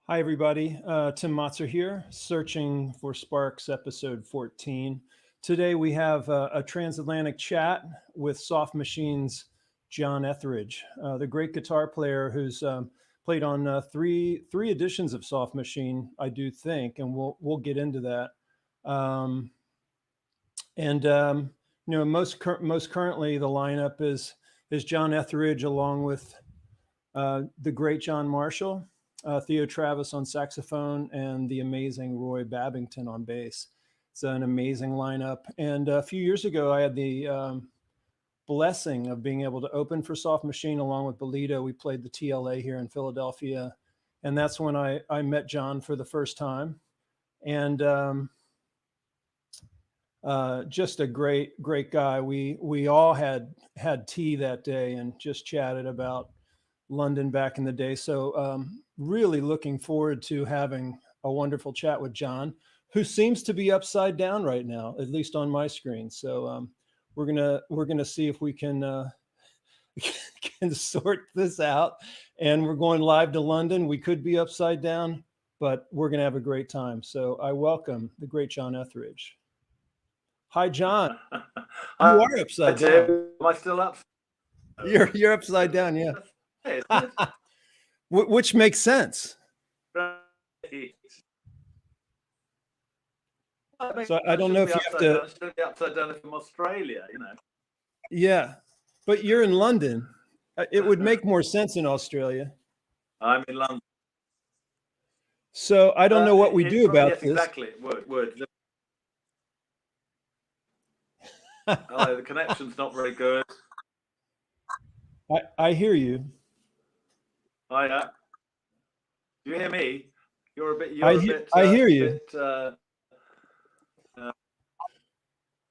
Hi, everybody. Tim Motzer here, Searching for Sparks, episode 14. Today we have a transatlantic chat with Soft Machine's John Etheridge, the great guitar player who's played on three editions of Soft Machine, I do think, and we'll get into that. And most currently the lineup is John Etheridge along with the great John Marshall, Theo Travis on saxophone, and the amazing Roy Babington on bass. It's an amazing lineup. And a few years ago, I had the blessing of being able to open for Soft Machine along with Bolito. We played the TLA here in Philadelphia. And that's when I met John for the first time. And just a great guy. We all had tea that day and just chatted about London back in the day. So really looking forward to having a wonderful chat with John, who seems to be upside down right now, at least on my screen. So we're gonna see if we can can sort this out. And we're going live to London. We could be upside down, but we're gonna have a great time. So I welcome the great John Etheridge. Hi, John. You are upside down. Am I still up? You're upside down, yeah. Which makes sense. Right. So I don't know if you have to. I should be upside down from Australia, you know. Yeah, but you're in London. It would make more sense in Australia. I'm in London. So I don't know what we do about yes, this. Exactly. Would. The connection's not very good. I hear you. Do you hear me? You're a bit. I hear you.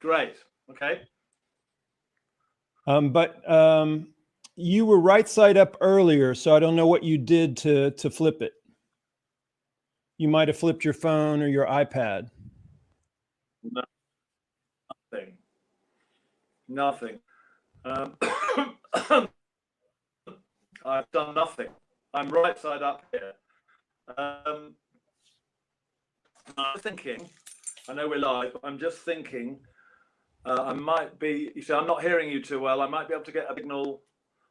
Great. Okay. But you were right side up earlier, so I don't know what you did to flip it. You might have flipped your phone or your iPad. Nothing. I've done nothing. I'm right side up here. I'm thinking, I know we're live, but I'm just thinking I might be, you see, I'm not hearing you too well. I might be able to get a signal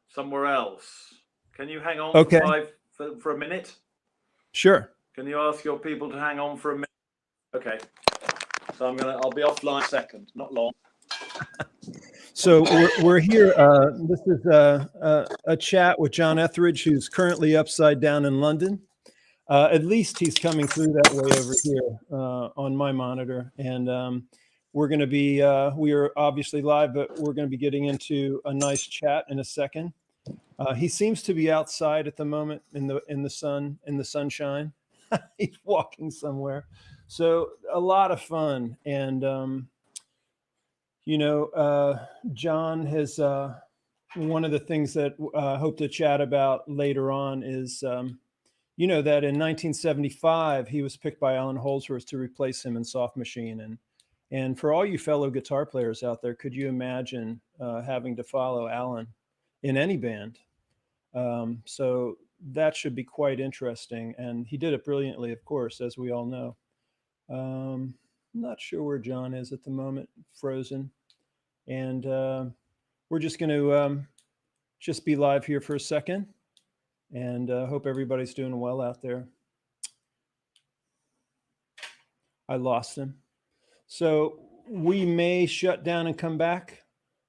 somewhere else. Can you hang on for a minute? Sure. Can you ask your people to hang on for a minute? Okay. So I'll be offline a second, not long. So we're here. This is a chat with John Etheridge, who's currently upside down in London. At least he's coming through that way over here on my monitor. And we're going to be, we are obviously live, but we're going to be getting into a nice chat in a second. He seems to be outside at the moment in the sunshine. He's walking somewhere. So a lot of fun. And John has one of the things that I hope to chat about later on is, that in 1975, he was picked by Allan Holdsworth to replace him in Soft Machine. And for all you fellow guitar players out there, could you imagine having to follow Allan in any band? So that should be quite interesting. And he did it brilliantly, of course, as we all know. I'm not sure where John is at the moment, frozen. And we're just going to just be live here for a second. And hope everybody's doing well out there. I lost him. So we may shut down and come back.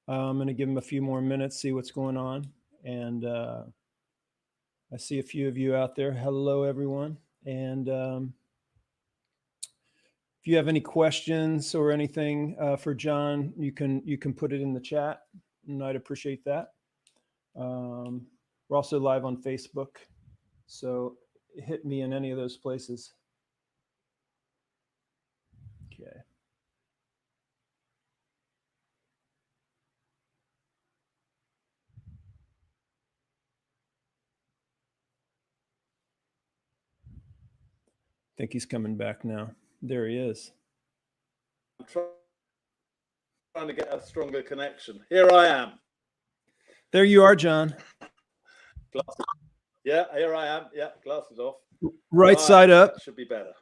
I'm going to give him a few more minutes, see what's going on. And I see a few of you out there. Hello, everyone. And if you have any questions or anything for John, you can put it in the chat, and I'd appreciate that. We're also live on Facebook, so hit me in any of those places. Okay. I think he's coming back now. There he is. I'm trying to get a stronger connection. Here I am. There you are, John. Yeah, here I am. Yeah, glasses off. Right side up. That should be better.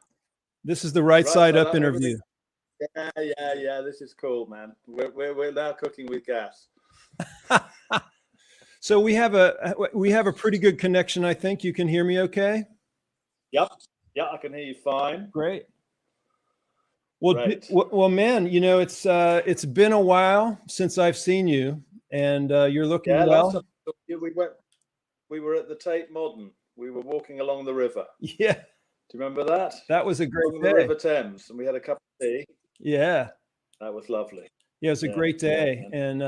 This is the right side up interview. Yeah. This is cool, man. We're now cooking with gas. So we have a pretty good connection. I think you can hear me okay. Yep. Yeah, I can hear you fine. Great. Well, man, you know, it's been a while since I've seen you, and you're looking well. Last time we were at the Tate Modern. We were walking along the river. Yeah. Do you remember that? That was a great day. The River Thames, and we had a cup of tea. Yeah. That was lovely. Yeah, it was a great day. And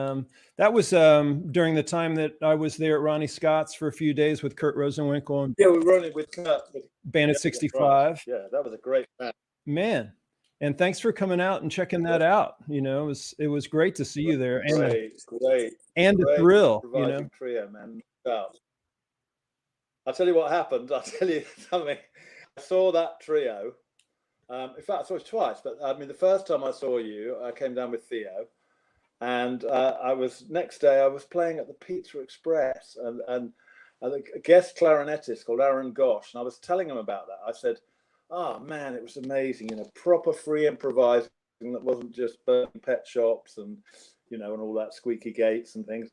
that was during the time that I was there at Ronnie Scott's for a few days with Kurt Rosenwinkel. And we were running with Kurt. Bandit 65. Yeah, that was a great man. And thanks for coming out and checking that out. You know, it was great to see you there. Great. And the thrill, you know. Trio, man. I'll tell you what happened. I'll tell you something. I saw that trio. In fact, I saw it twice. But I mean, the first time I saw you, I came down with Theo, and next day I was playing at the Pizza Express, and a guest clarinetist called Aaron Gosh, and I was telling him about that. I said, "Oh man, it was amazing. You know, proper free improvising that wasn't just burning pet shops and and all that squeaky gates and things."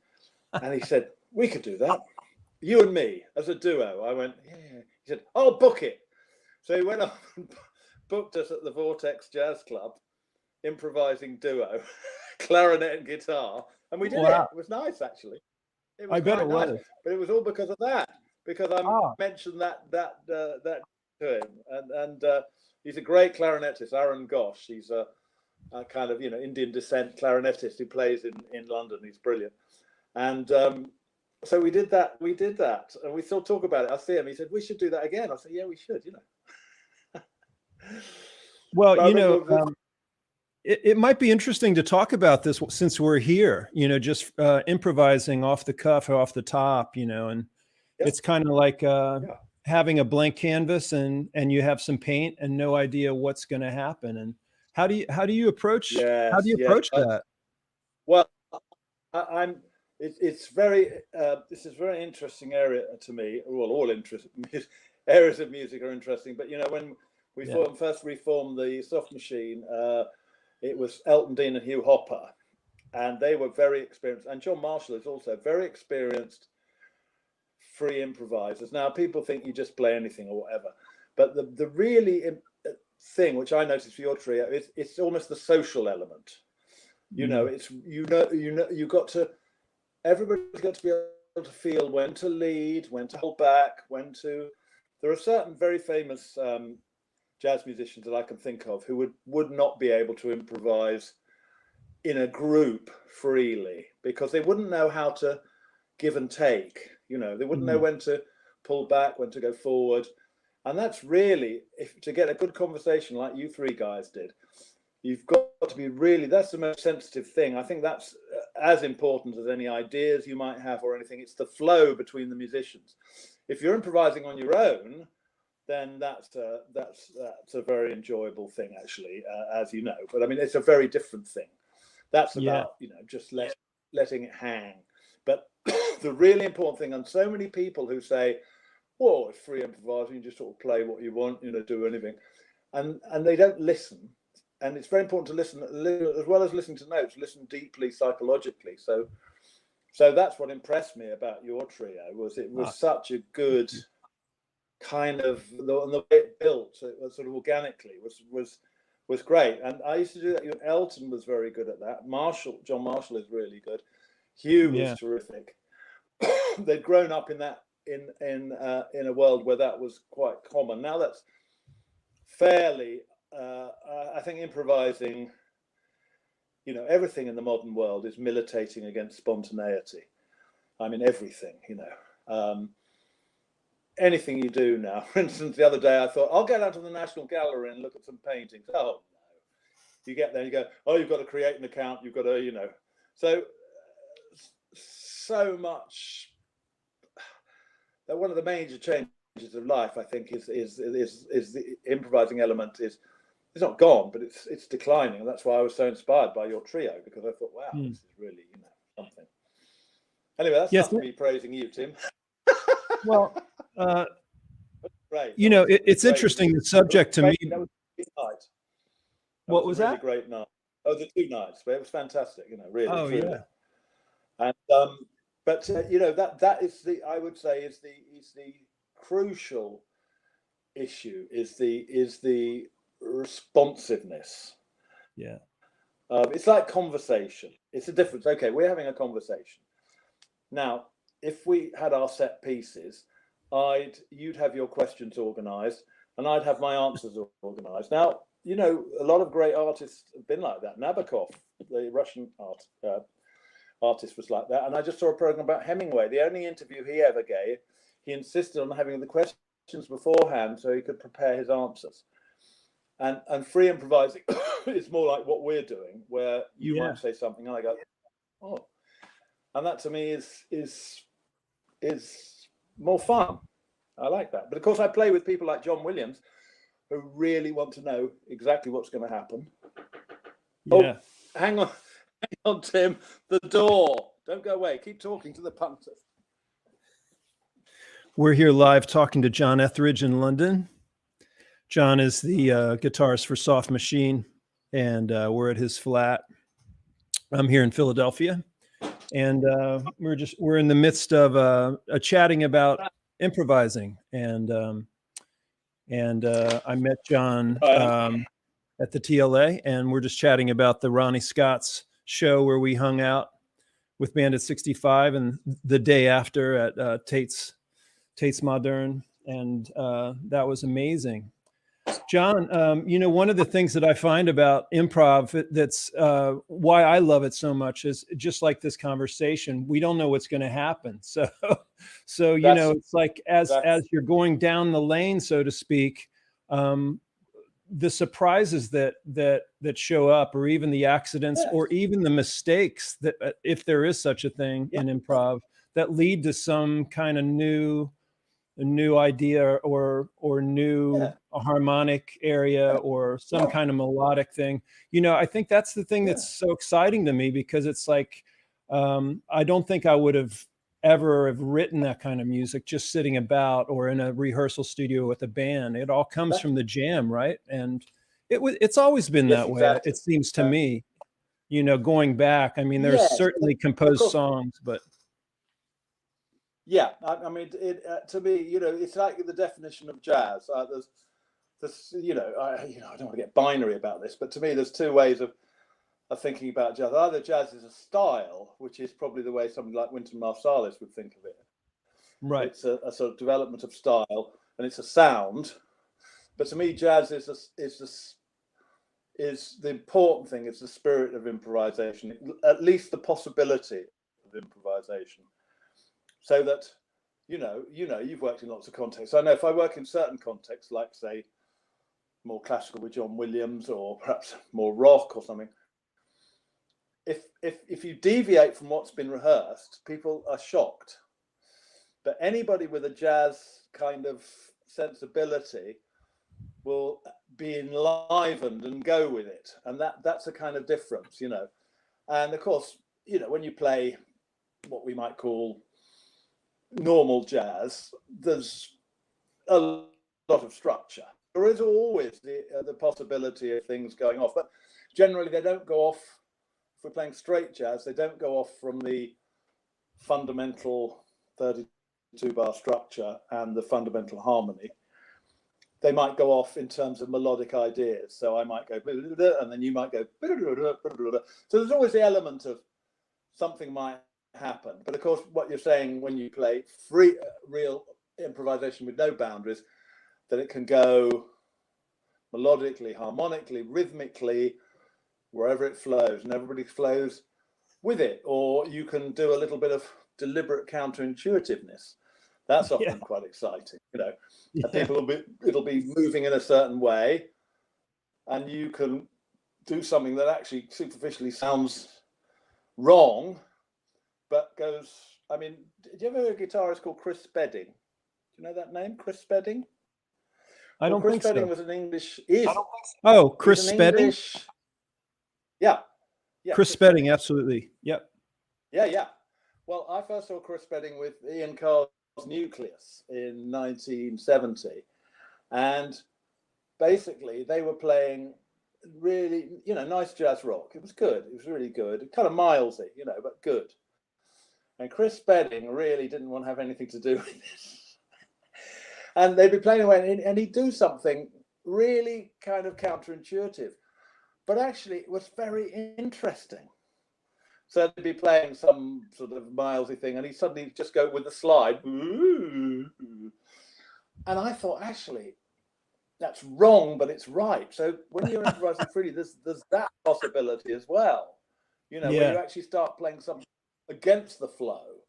And he said, "We could do that. You and me as a duo." I went, "Yeah." He said, "I'll book it." So he went off and booked us at the Vortex Jazz Club, improvising duo, clarinet and guitar, and we did it. It was nice, actually. I bet it was. But it was all because of that, because I mentioned that to him, and he's a great clarinetist, Aaron Gosh. He's a kind of Indian descent clarinetist who plays in London. He's brilliant, and so we did that, and we still talk about it. I see him. He said we should do that again. I said, yeah, we should. Well, it might be interesting to talk about this since we're here. Just improvising off the cuff, off the top. And it's kind of like having a blank canvas and you have some paint and no idea what's going to happen. And how do you approach that? Well, it's very this is a very interesting area to me. Well, all areas of music are interesting, but when we first reformed the Soft Machine, it was Elton Dean and Hugh Hopper, and they were very experienced. And John Marshall is also very experienced free improvisers. Now, people think you just play anything or whatever, but the really thing which I noticed for your trio is it's almost the social element. Everybody's got to be able to feel when to lead, when to hold back, there are certain very famous jazz musicians that I can think of who would not be able to improvise in a group freely because they wouldn't know how to give and take. They wouldn't know when to pull back, when to go forward. And that's really, to get a good conversation like you three guys did, you've got to be that's the most sensitive thing. I think that's as important as any ideas you might have or anything. It's the flow between the musicians. If you're improvising on your own, then that's a very enjoyable thing, actually, as you know. But I mean, it's a very different thing. That's about just letting it hang. But the really important thing, and so many people who say, "Well, it's free improvising, you just sort of play what you want, do anything," and they don't listen. And it's very important to listen, as well as listening to notes, listen deeply psychologically. So that's what impressed me about your trio was it was such a good kind of the way it built. It was sort of organically was great. And I used to do that. Elton was very good at that. John Marshall is really good. Hugh was terrific. They'd grown up in that in a world where that was quite common. Now that's fairly. I think improvising, everything in the modern world is militating against spontaneity. I mean, everything, anything you do now. For instance, the other day I thought, I'll go down to the National Gallery and look at some paintings. Oh, no. You get there and you go, oh, you've got to create an account. You've got to, so much. That one of the major changes of life, I think, is the improvising element is. It's not gone, but it's declining, and that's why I was so inspired by your trio because I thought, wow, this is really something. Anyway, that's not me praising you, Tim. Well, Great. You know, it's interesting. The subject to me. That was a great night. What was a really that? great night. Oh, the 2 nights, but it was fantastic. You know, really. Oh, truly. yeah. And but you know, that is I would say is the crucial issue is the responsiveness. Yeah. It's like conversation. It's a difference. Okay, we're having a conversation now. If we had our set pieces, you'd have your questions organized and I'd have my answers organized. Now, you know, a lot of great artists have been like that. Nabokov, the Russian artist, was like that. And I just saw a program about Hemingway. The only interview he ever gave, he insisted on having the questions beforehand so he could prepare his answers. And free improvising is more like what we're doing, where you might say something and I go, oh, and that to me is more fun. I like that. But of course, I play with people like John Williams, who really want to know exactly what's going to happen. Yeah. Oh, hang on, Tim. The door. Don't go away. Keep talking to the punter. We're here live talking to John Etheridge in London. John is the guitarist for Soft Machine, and we're at his flat. I'm here in Philadelphia, and we're in the midst of chatting about improvising, and I met John at the TLA, and we're just chatting about the Ronnie Scott's show where we hung out with Bandit 65, and the day after at Tate's Modern, and that was amazing. John, you know, one of the things that I find about improv that's why I love it so much is just like this conversation, we don't know what's going to happen. So you know, it's like as you're going down the lane, so to speak, the surprises that show up, or even the accidents, or even the mistakes that, if there is such a thing in improv, that lead to some kind of a new idea or new harmonic area or some kind of melodic thing. You know, I think that's the thing that's so exciting to me, because it's like, I don't think I would have ever have written that kind of music just sitting about or in a rehearsal studio with a band. It all comes from the jam, right? And it's always been that way, it seems to me, you know, going back. I mean, there's certainly composed songs, but I mean, to me, you know, it's like the definition of jazz. There's, you know, I don't want to get binary about this, but to me, there's 2 ways of thinking about jazz. Either jazz is a style, which is probably the way somebody like Wynton Marsalis would think of it. Right. It's a sort of development of style, and it's a sound. But to me, jazz is the important thing. It's the spirit of improvisation, at least the possibility of improvisation. So that, you know, you've worked in lots of contexts. I know if I work in certain contexts, like say more classical with John Williams, or perhaps more rock or something, if you deviate from what's been rehearsed, people are shocked. But anybody with a jazz kind of sensibility will be enlivened and go with it, and that's a kind of difference, you know. And of course, you know, when you play what we might call normal jazz, there's a lot of structure. There is always the possibility of things going off, but generally they don't go off. If we're playing straight jazz, they don't go off from the fundamental 32-bar structure and the fundamental harmony. They might go off in terms of melodic ideas. So I might go, and then you might go, so there's always the element of something might happen. But of course, what you're saying when you play free, real improvisation with no boundaries, that it can go melodically, harmonically, rhythmically, wherever it flows, and everybody flows with it. Or you can do a little bit of deliberate counterintuitiveness. That's often quite exciting, you know. People it'll be moving in a certain way, and you can do something that actually superficially sounds wrong, but goes. I mean, did you ever hear a guitarist called Chris Spedding? Do you know that name, Chris Spedding? I don't think so. Chris Spedding was an English. Oh, Chris Spedding. Yeah. Chris Spedding, absolutely. Yep. Yeah. Well, I first saw Chris Spedding with Ian Carl's Nucleus in 1970, and basically they were playing really, nice jazz rock. It was good. It was really good. Kind of Milesy, but good. And Chris Spedding really didn't want to have anything to do with it. And they'd be playing away, and he'd do something really kind of counterintuitive, but actually it was very interesting. So they'd be playing some sort of Milesy thing, and he'd suddenly just go with the slide. And I thought, actually, that's wrong, but it's right. So when you're improvising freely, there's that possibility as well. Where you actually start playing something against the flow,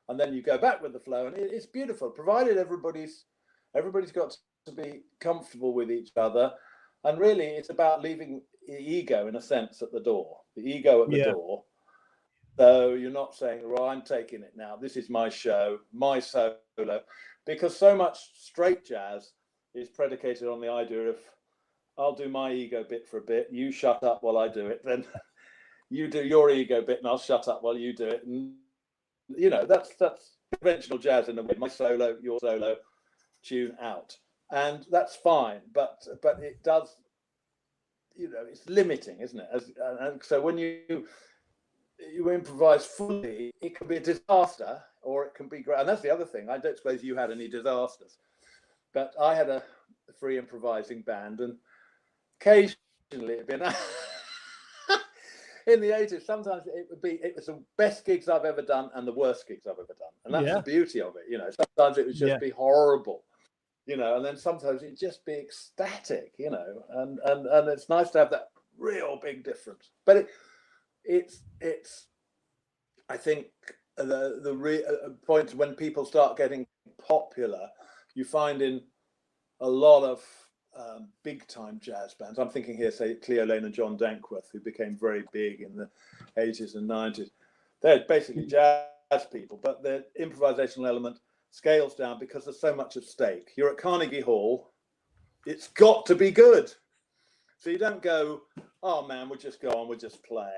and then you go back with the flow, and it's beautiful, provided everybody's got to be comfortable with each other. And really, it's about leaving the ego, in a sense, at the door. The ego at the door. So you're not saying, well, I'm taking it now. This is my show, my solo. Because so much straight jazz is predicated on the idea of, I'll do my ego bit for a bit. You shut up while I do it. Then you do your ego bit and I'll shut up while you do it. And, that's conventional jazz in a way. My solo, your solo, tune out. And that's fine. But it does, it's limiting, isn't it? And so when you improvise fully, it can be a disaster or it can be great. And that's the other thing. I don't suppose you had any disasters, but I had a free improvising band, and occasionally it'd be in the 80s, sometimes it was the best gigs I've ever done and the worst gigs I've ever done. And that's the beauty of it. Sometimes it would just be horrible, and then sometimes it'd just be ecstatic, and it's nice to have that real big difference. But it's I think the point when people start getting popular, you find in a lot of big time jazz bands. I'm thinking here, say Cleo Lane and John Dankworth, who became very big in the 80s and 90s. They're basically jazz people, but the improvisational element scales down because there's so much at stake. You're at Carnegie Hall, it's got to be good. So you don't go, oh man, we'll just go on, we'll just play.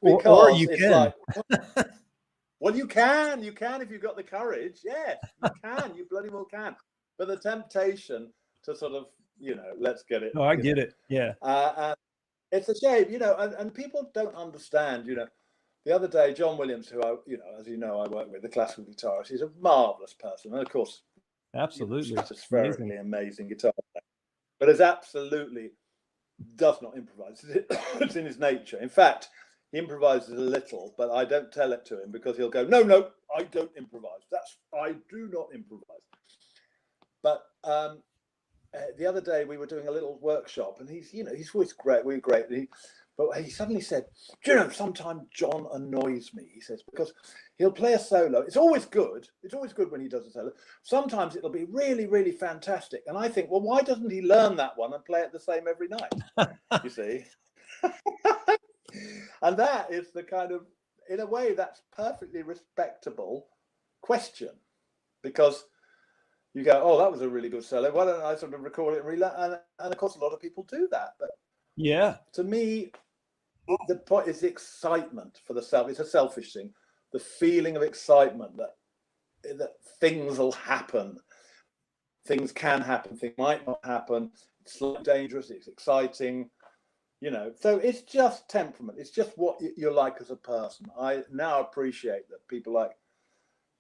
Or you can. Well, you can if you've got the courage. Yes, you can. You bloody well can. But the temptation to sort of, let's get it. Oh, I get it. Yeah. It's a shame, and people don't understand, The other day, John Williams, who I, as you know, I work with, the classical guitarist, he's a marvelous person. And of course, absolutely, he's just very amazing guitar player. But it absolutely does not improvise. It's in his nature. In fact, he improvises a little, but I don't tell it to him because he'll go, no, I don't improvise. I do not improvise. But the other day we were doing a little workshop, and he's always great. We were great. But he suddenly said, sometimes John annoys me. He says, because he'll play a solo. It's always good. It's always good when he does a solo. Sometimes it'll be really, really fantastic. And I think, well, why doesn't he learn that one and play it the same every night? You see? And that is the kind of, in a way, that's perfectly respectable question. Because you go, oh, that was a really good solo. Why don't I sort of record it and of course, a lot of people do that. But yeah, to me, the point is the excitement for the self. It's a selfish thing. The feeling of excitement that things will happen. Things can happen. Things might not happen. It's slightly dangerous. It's exciting. So it's just temperament. It's just what you're like as a person. I now appreciate that people like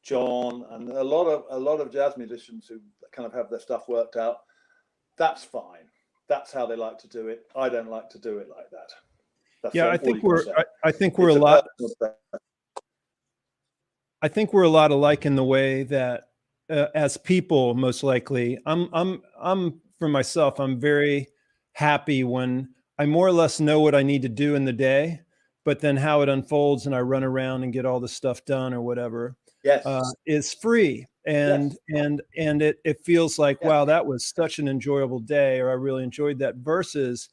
John and a lot of jazz musicians who kind of have their stuff worked out. That's fine. That's how they like to do it. I don't like to do it like that. That's I think we're a lot. I think we're a lot alike in the way that, as people, most likely, I'm for myself. I'm very happy when I more or less know what I need to do in the day, but then how it unfolds and I run around and get all the stuff done or whatever. Yes. Is free. And it feels like, wow, that was such an enjoyable day, or I really enjoyed that, versus,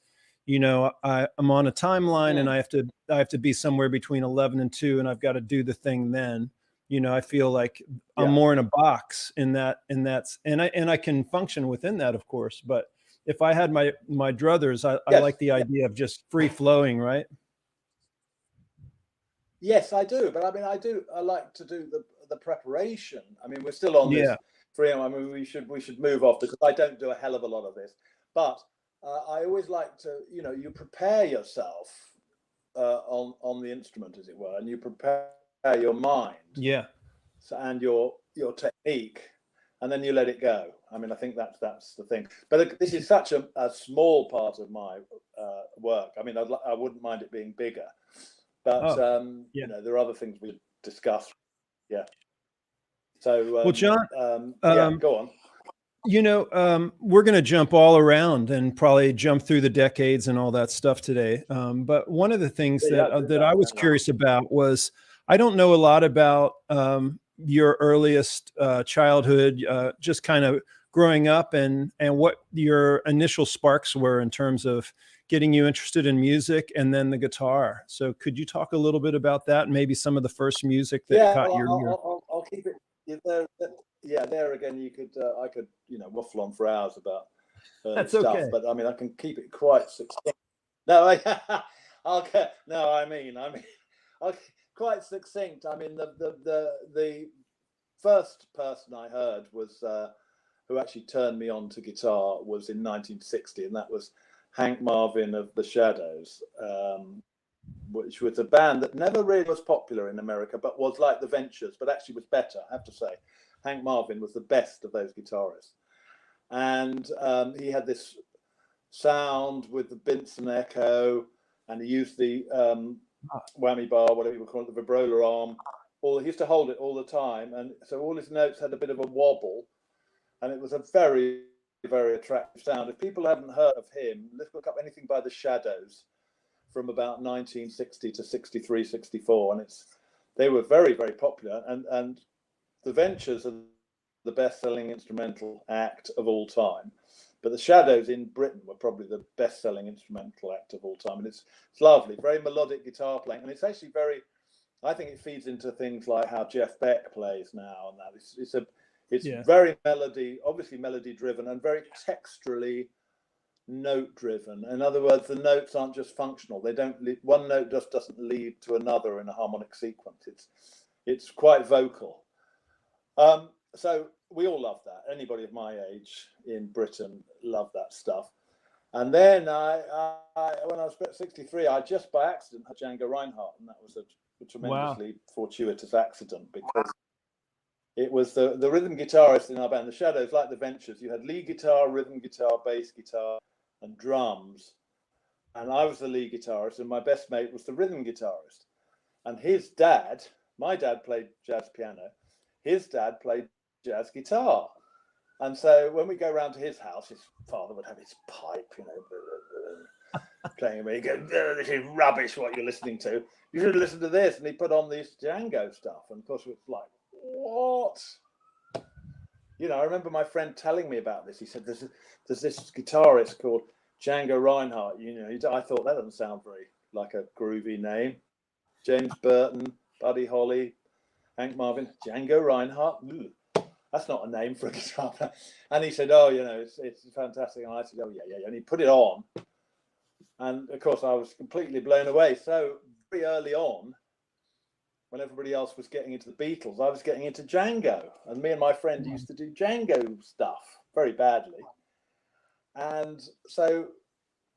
I'm on a timeline and I have to be somewhere between 11 and 2 and I've got to do the thing then. I feel like I'm more in a box in that, and I can function within that, of course. But if I had my druthers, I like the idea of just free flowing, right? Yes, I do. But I mean, I like to do the preparation. I mean, we're still on this free. I mean, we should move off because I don't do a hell of a lot of this. But I always like to, you prepare yourself on the instrument, as it were, and you prepare your mind. Yeah. So, and your technique, and then you let it go. I mean, I think that's the thing. But this is such a small part of my work. I mean, I wouldn't mind it being bigger, but there are other things we discussed. Yeah. So, well, John, go on. We're going to jump all around and probably jump through the decades and all that stuff today. But one of the things that I was curious about was, I don't know a lot about your earliest childhood, just kind of growing up, and what your initial sparks were in terms of getting you interested in music and then the guitar. So could you talk a little bit about that, and maybe some of the first music that caught your ear? I'll keep it. There again, I could waffle on for hours about that's stuff, okay. but I mean I can keep it quite succinct. No, I'll quite succinct. I mean the first person I heard was who actually turned me on to guitar was in 1960, and that was Hank Marvin of the Shadows, which was a band that never really was popular in America, but was like the Ventures, but actually was better, I have to say. Hank Marvin was the best of those guitarists. And he had this sound with the Binson echo, and he used the whammy bar, whatever you would call it, the vibrola arm. He used to hold it all the time. And so all his notes had a bit of a wobble, and it was a very, very attractive sound. If people haven't heard of him, let's look up anything by the Shadows from about 1960 to 63, 64. And they were very, very popular. And the Ventures are the best-selling instrumental act of all time. But the Shadows in Britain were probably the best-selling instrumental act of all time. And it's lovely, very melodic guitar playing. And it's actually I think it feeds into things like how Jeff Beck plays now. And that it's very obviously melody-driven, and very texturally note-driven. In other words, the notes aren't just functional. One note just doesn't lead to another in a harmonic sequence. It's quite vocal. So we all love that. Anybody of my age in Britain loved that stuff. And then when I was about 63, I just by accident had Django Reinhardt, and that was a tremendously fortuitous accident, because it was the rhythm guitarist in our band, the Shadows, like the Ventures. You had lead guitar, rhythm guitar, bass guitar, and drums. And I was the lead guitarist, and my best mate was the rhythm guitarist. And my dad played jazz piano. His dad played jazz guitar. And so when we go round to his house, his father would have his pipe, playing me. He'd go, this is rubbish what you're listening to. You should listen to this. And he put on this Django stuff. And of course, it's like, what? I remember my friend telling me about this. He said, there's this guitarist called Django Reinhardt. I thought that doesn't sound very like a groovy name. James Burton, Buddy Holly, Hank Marvin, Django Reinhardt. Ooh, that's not a name for a guitar player. And he said, it's fantastic. And I said, yeah. And he put it on. And of course, I was completely blown away. So very early on, when everybody else was getting into the Beatles, I was getting into Django. And me and my friend used to do Django stuff very badly. And so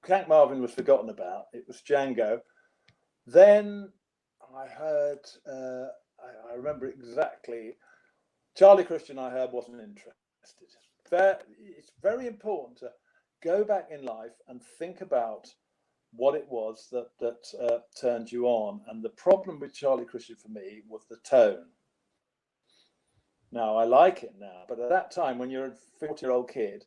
Hank Marvin was forgotten about. It was Django. Then I heard, I remember exactly, Charlie Christian I heard wasn't interested. It's very important to go back in life and think about what it was that turned you on. And the problem with Charlie Christian for me was the tone. Now, I like it now, but at that time, when you're a 40-year-old kid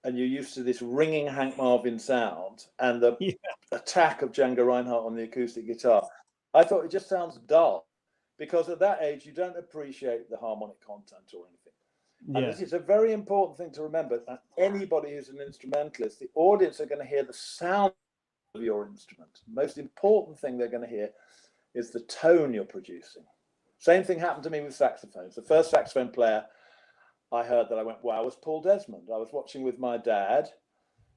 and you're used to this ringing Hank Marvin sound and the attack of Django Reinhardt on the acoustic guitar, I thought it just sounds dull, because at that age, you don't appreciate the harmonic content or anything. And this is a very important thing to remember, that anybody who's an instrumentalist, the audience are going to hear the sound of your instrument. The most important thing they're going to hear is the tone you're producing. Same thing happened to me with saxophones. The first saxophone player I heard that I went, wow, was Paul Desmond. I was watching with my dad,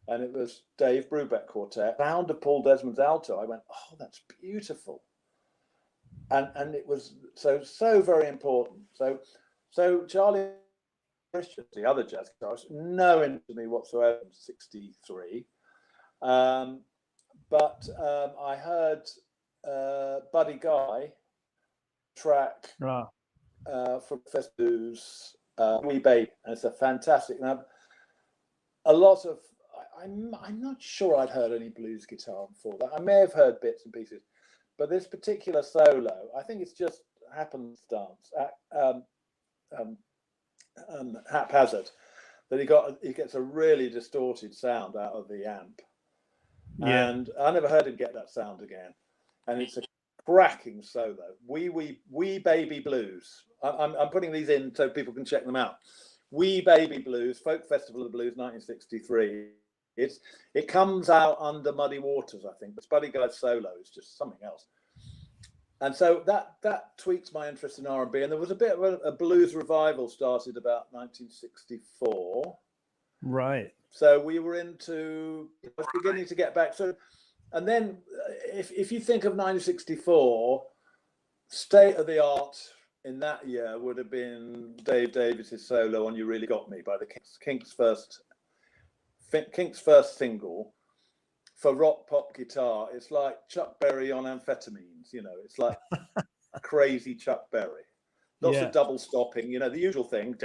and it was Dave Brubeck Quartet. Sound of Paul Desmond's alto. I went, oh, that's beautiful. and it was so very important. So Charlie Christian, the other jazz guitarist, no interest in me whatsoever in '63. But I heard Buddy Guy track from Festoon's Wee Baby, and it's a fantastic. Now, a lot of I'm not sure I'd heard any blues guitar before that. I may have heard bits and pieces, but this particular solo, I think it's just happenstance, haphazard, that he gets a really distorted sound out of the amp. Yeah. And I never heard him get that sound again. And it's a cracking solo. Wee Baby Blues. I'm putting these in so people can check them out. Wee Baby Blues, Folk Festival of the Blues, 1963. It comes out under Muddy Waters, I think. But Buddy Guy's solo is just something else. And so that tweaks my interest in R&B. And there was a bit of a blues revival started about 1964. Right. So we were beginning to get back. So, and then if you think of 1964, state of the art in that year would have been Dave Davis's solo on "You Really Got Me" by the Kinks' first single. For rock pop guitar, it's like Chuck Berry on amphetamines. It's like crazy Chuck Berry. Lots of double stopping. The usual thing.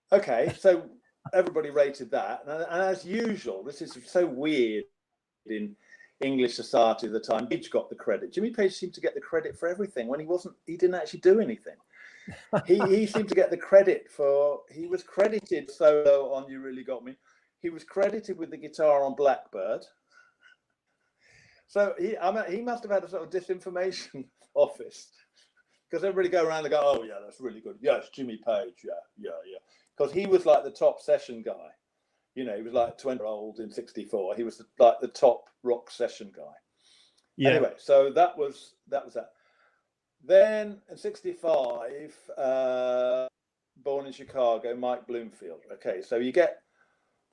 Okay, so everybody rated that, and as usual, this is so weird in English society at the time. Page got the credit. Jimmy Page seemed to get the credit for everything when he didn't actually do anything. He seemed to get the credit he was credited solo on "You Really Got Me." He was credited with the guitar on Blackbird. So he must have had a sort of disinformation office, because everybody go around and go, "Oh yeah, that's really good. Yeah, it's Jimmy Page. Yeah." Because he was like the top session guy. He was like 20-year-old in '64. He was like the top rock session guy. Yeah. Anyway, so that was that. Then in '65, born in Chicago, Mike Bloomfield. Okay, so you get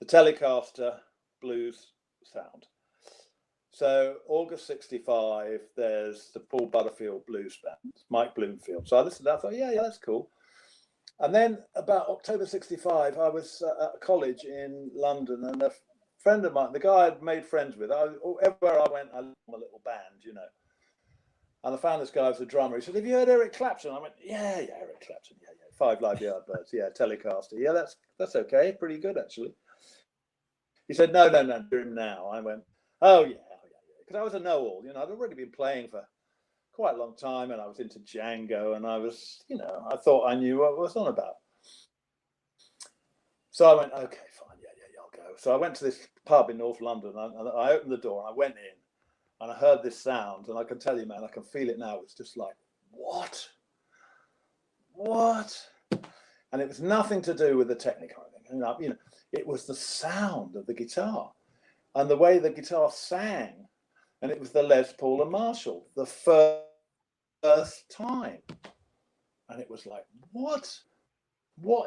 the Telecaster blues sound. So August '65, there's the Paul Butterfield Blues Band, Mike Bloomfield. So I listened to that, I thought, yeah, that's cool. And then about October '65, I was at college in London, and a friend of mine, the guy I'd made friends with, everywhere I went, I loved my little band, And I found this guy as a drummer. He said, "Have you heard Eric Clapton?" I went, yeah, Eric Clapton, yeah. 5 Live Yardbirds, yeah, Telecaster. Yeah, that's okay, pretty good, actually. He said, no, hear him now. I went, oh, yeah. Because I was a know-all, I'd already been playing for quite a long time, and I was into Django, and I was, I thought I knew what I was on about. So I went, okay, fine, yeah, I'll go. So I went to this pub in North London, and I opened the door, and I went in, and I heard this sound, and I can tell you, man, I can feel it now. It's just like, what? And it was nothing to do with the technique or anything. It was the sound of the guitar and the way the guitar sang. And it was the Les Paul and Marshall, the first time. And it was like, what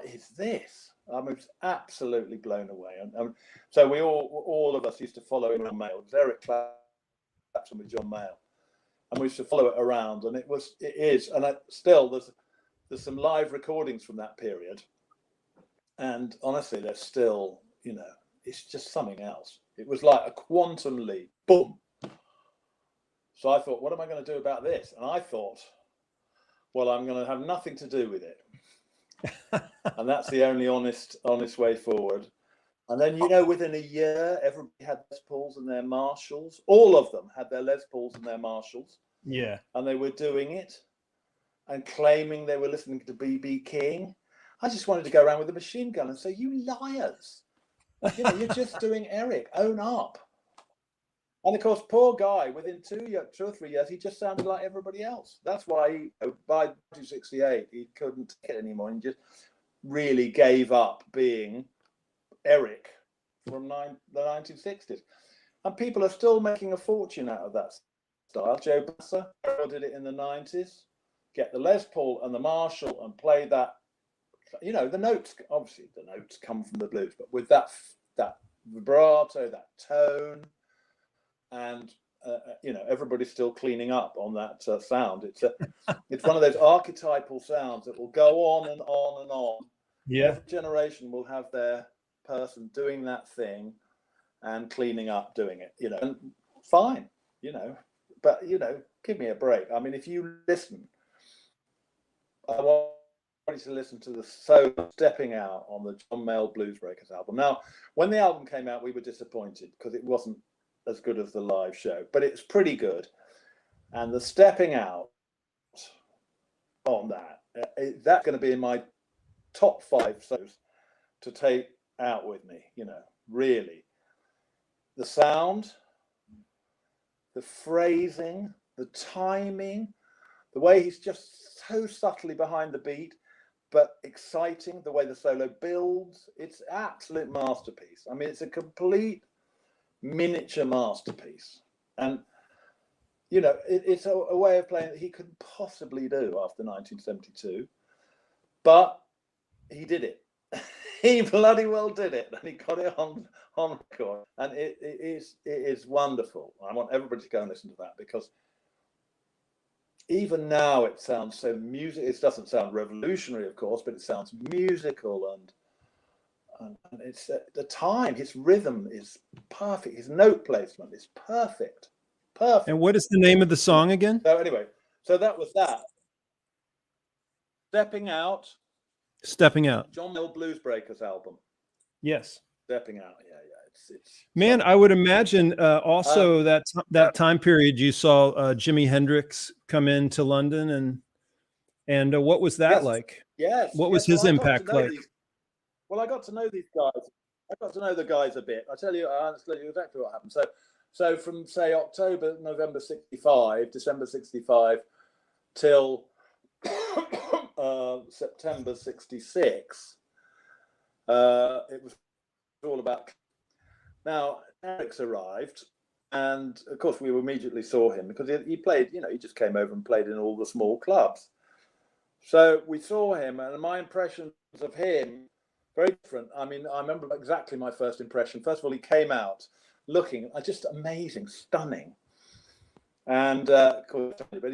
is this? I was absolutely blown away. And so we all of us used to follow him on mail. It was Eric Clapton with John Mayall. And we used to follow it around. And it is. And there's some live recordings from that period. And honestly, they're still, it's just something else. It was like a quantum leap. Boom. So I thought, what am I going to do about this? And I thought, well, I'm going to have nothing to do with it. And that's the only honest way forward. And then, within a year, everybody had Les Pauls and their Marshalls. All of them had their Les Pauls and their Marshalls. Yeah. And they were doing it and claiming they were listening to B.B. King. I just wanted to go around with a machine gun and say, you liars. You're just doing Eric. Own up. And of course, poor guy, within 2 or 3 years, he just sounded like everybody else. That's why by 1968, he couldn't take it anymore and just really gave up being Eric from the 1960s. And people are still making a fortune out of that style. Joe Basser did it in the 90s. Get the Les Paul and the Marshall and play that. The notes, obviously the notes come from the blues, but with that vibrato, that tone, and you know, everybody's still cleaning up on that sound. It's one of those archetypal sounds that will go on and on and on. Yeah. Every generation will have their person doing that thing and cleaning up doing it, you know, and fine, you know, but, you know, give me a break. I mean, if you listen, I want you to listen to the solo Stepping Out on the John Mayall Bluesbreakers album. Now, when the album came out, we were disappointed because it wasn't as good as the live show, but it's pretty good. And the Stepping Out on that, that's going to be in my top 5 songs to take out with me, you know, really. The sound, the phrasing, the timing, the way he's just so subtly behind the beat, but exciting, the way the solo builds, it's absolute masterpiece. I mean, it's a complete miniature masterpiece. And, you know, it's a way of playing that he couldn't possibly do after 1972, but he did it. He bloody well did it, and he got it on record, and it is wonderful. I want everybody to go and listen to that, because even now it sounds so music. It doesn't sound revolutionary, of course, but it sounds musical, and it's the time. His rhythm is perfect. His note placement is perfect. And what is the name of the song again? So anyway, so that was that. Stepping Out. Stepping Out. John Mayall Bluesbreakers album. Yes. Stepping Out. Yeah. It's Man, I would imagine also that time period you saw Jimi Hendrix come into London, and what was that like? Yes. What was his impact like? Well, I got to know these guys. I got to know the guys a bit. I'll tell you exactly what happened. So from, say, November 65, December 65, till September 66, it was all about. Now, Alex arrived, and of course we immediately saw him because he played, you know, he just came over and played in all the small clubs. So we saw him, and my impressions of him, very different. I mean, I remember exactly my first impression. First of all, he came out looking just amazing, stunning. And of course, but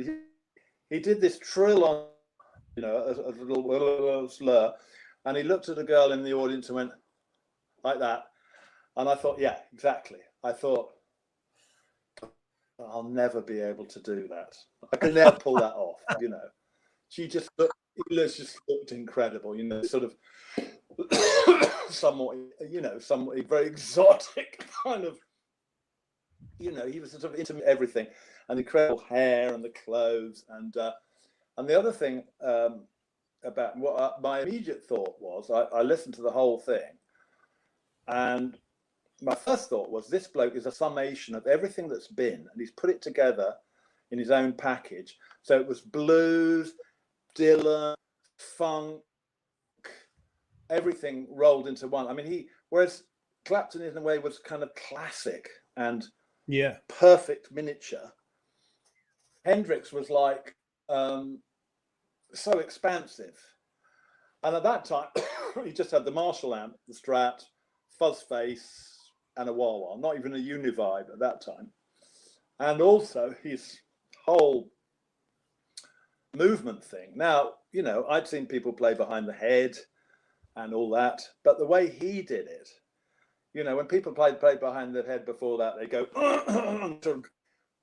he did this trill on, you know, a little slur, and he looked at a girl in the audience and went like that. And I thought, yeah, exactly. I thought, I'll never be able to do that. I can never pull that off, you know. She just looked incredible, you know, sort of somewhat very exotic kind of, you know, he was sort of into everything, and incredible hair and the clothes. And the other thing about what my immediate thought was, I listened to the whole thing, and my first thought was, this bloke is a summation of everything that's been, and he's put it together in his own package. So it was blues, Dylan, funk, everything rolled into one. I mean, whereas Clapton in a way was kind of classic and perfect miniature, Hendrix was like so expansive. And at that time, he just had the Marshall amp, the Strat, fuzz face, and a wah-wah, not even a Univibe at that time. And also his whole movement thing. Now, you know, I'd seen people play behind the head and all that, but the way he did it, you know, when people played behind the head before that, they go sort of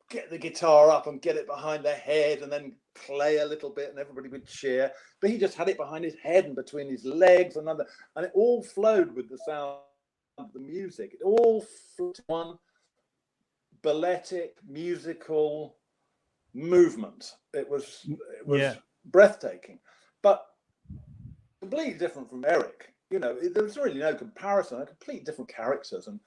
get the guitar up and get it behind their head and then play a little bit and everybody would cheer. But he just had it behind his head and between his legs and it all flowed with the sound of the music. It all flowed to one balletic musical movement. It was breathtaking, but completely different from Eric. You know, there was really no comparison. They're completely different characters, and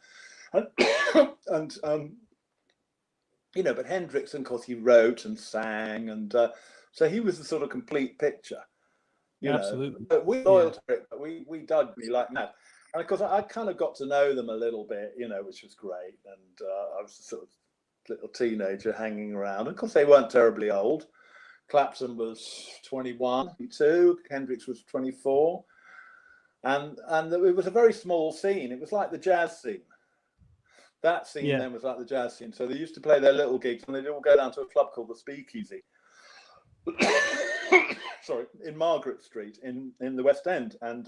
you know. But Hendrix, of course, he wrote and sang, and so he was the sort of complete picture. Absolutely. Know. But we loyal to it. But we dug me like that, and of course, I kind of got to know them a little bit, you know, which was great. And I was a sort of little teenager hanging around. Of course, they weren't terribly old. Clapton was 21, 22. Hendrix was 24. And it was a very small scene. It was like the jazz scene. that scene Yeah. then was like the jazz scene. So they used to play their little gigs, and they'd all go down to a club called the Speakeasy. Sorry, in Margaret Street in the West End, and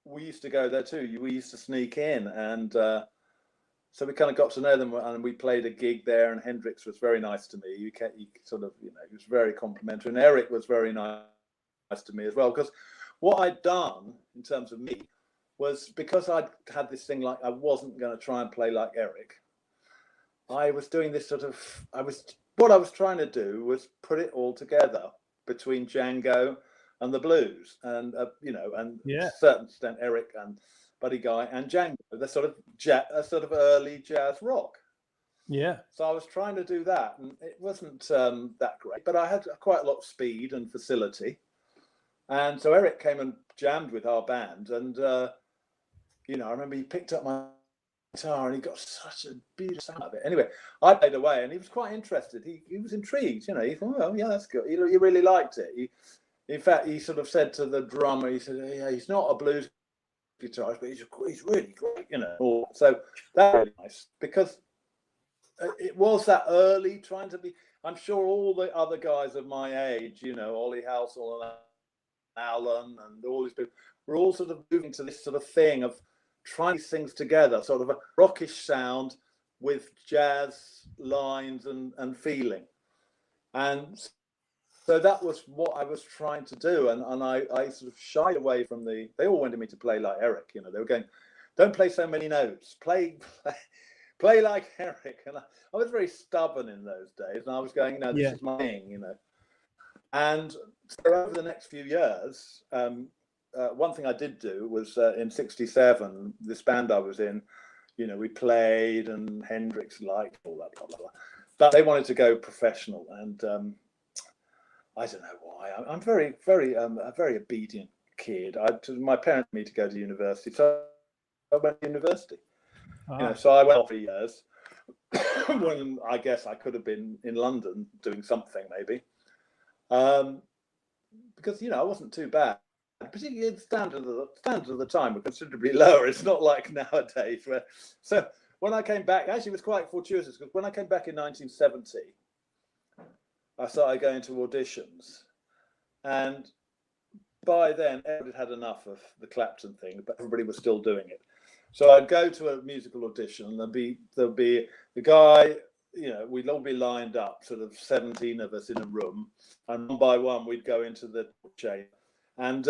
we used to go there too. We used to sneak in, and so we kind of got to know them, and we played a gig there. And Hendrix was very nice to me. He sort of, you know, he was very complimentary, and Eric was very nice to me as well. Because what I'd done in terms of me was, because I'd had this thing, like I wasn't going to try and play like Eric. I was doing this sort of, what I was trying to do was put it all together between Django and the blues, and you know, and to a certain extent Eric and Buddy Guy and Django, the sort of early jazz rock. Yeah. So I was trying to do that, and it wasn't that great, but I had quite a lot of speed and facility. And so Eric came and jammed with our band, and you know, I remember he picked up my guitar and he got such a beautiful sound of it. Anyway, I played away, and he was quite interested. He was intrigued, you know. He thought, well, yeah, that's good. He really liked it. In fact, he sort of said to the drummer, he said, yeah, he's not a blues guitarist, but he's really great, you know. So that was really nice, because it was that early trying to be. I'm sure all the other guys of my age, you know, Ollie Halsall and Allan and all these people, were all sort of moving to this sort of thing of trying these things together, sort of a rockish sound with jazz lines and feeling. And so that was what I was trying to do. And I sort of shied away from they all wanted me to play like Eric, you know. They were going, don't play so many notes, play like Eric. And I was very stubborn in those days, and I was going, no, this is my thing, you know. And so over the next few years, one thing I did do was in '67, this band I was in, you know, we played, and Hendrix liked all that, blah, blah, blah. But they wanted to go professional, and I don't know why. I'm very, very, a very obedient kid. My parents wanted me to go to university, so I went to university. You know, so I went off for years when I guess I could have been in London doing something maybe. Because, you know, I wasn't too bad. Particularly the standards of the time were considerably lower. It's not like nowadays. So when I came back, actually it was quite fortuitous, because when I came back in 1970, I started going to auditions. And by then, everybody had enough of the Clapton thing, but everybody was still doing it. So I'd go to a musical audition, and there'll be the guy, you know, we'd all be lined up, sort of 17 of us in a room, and one by one we'd go into the chain, and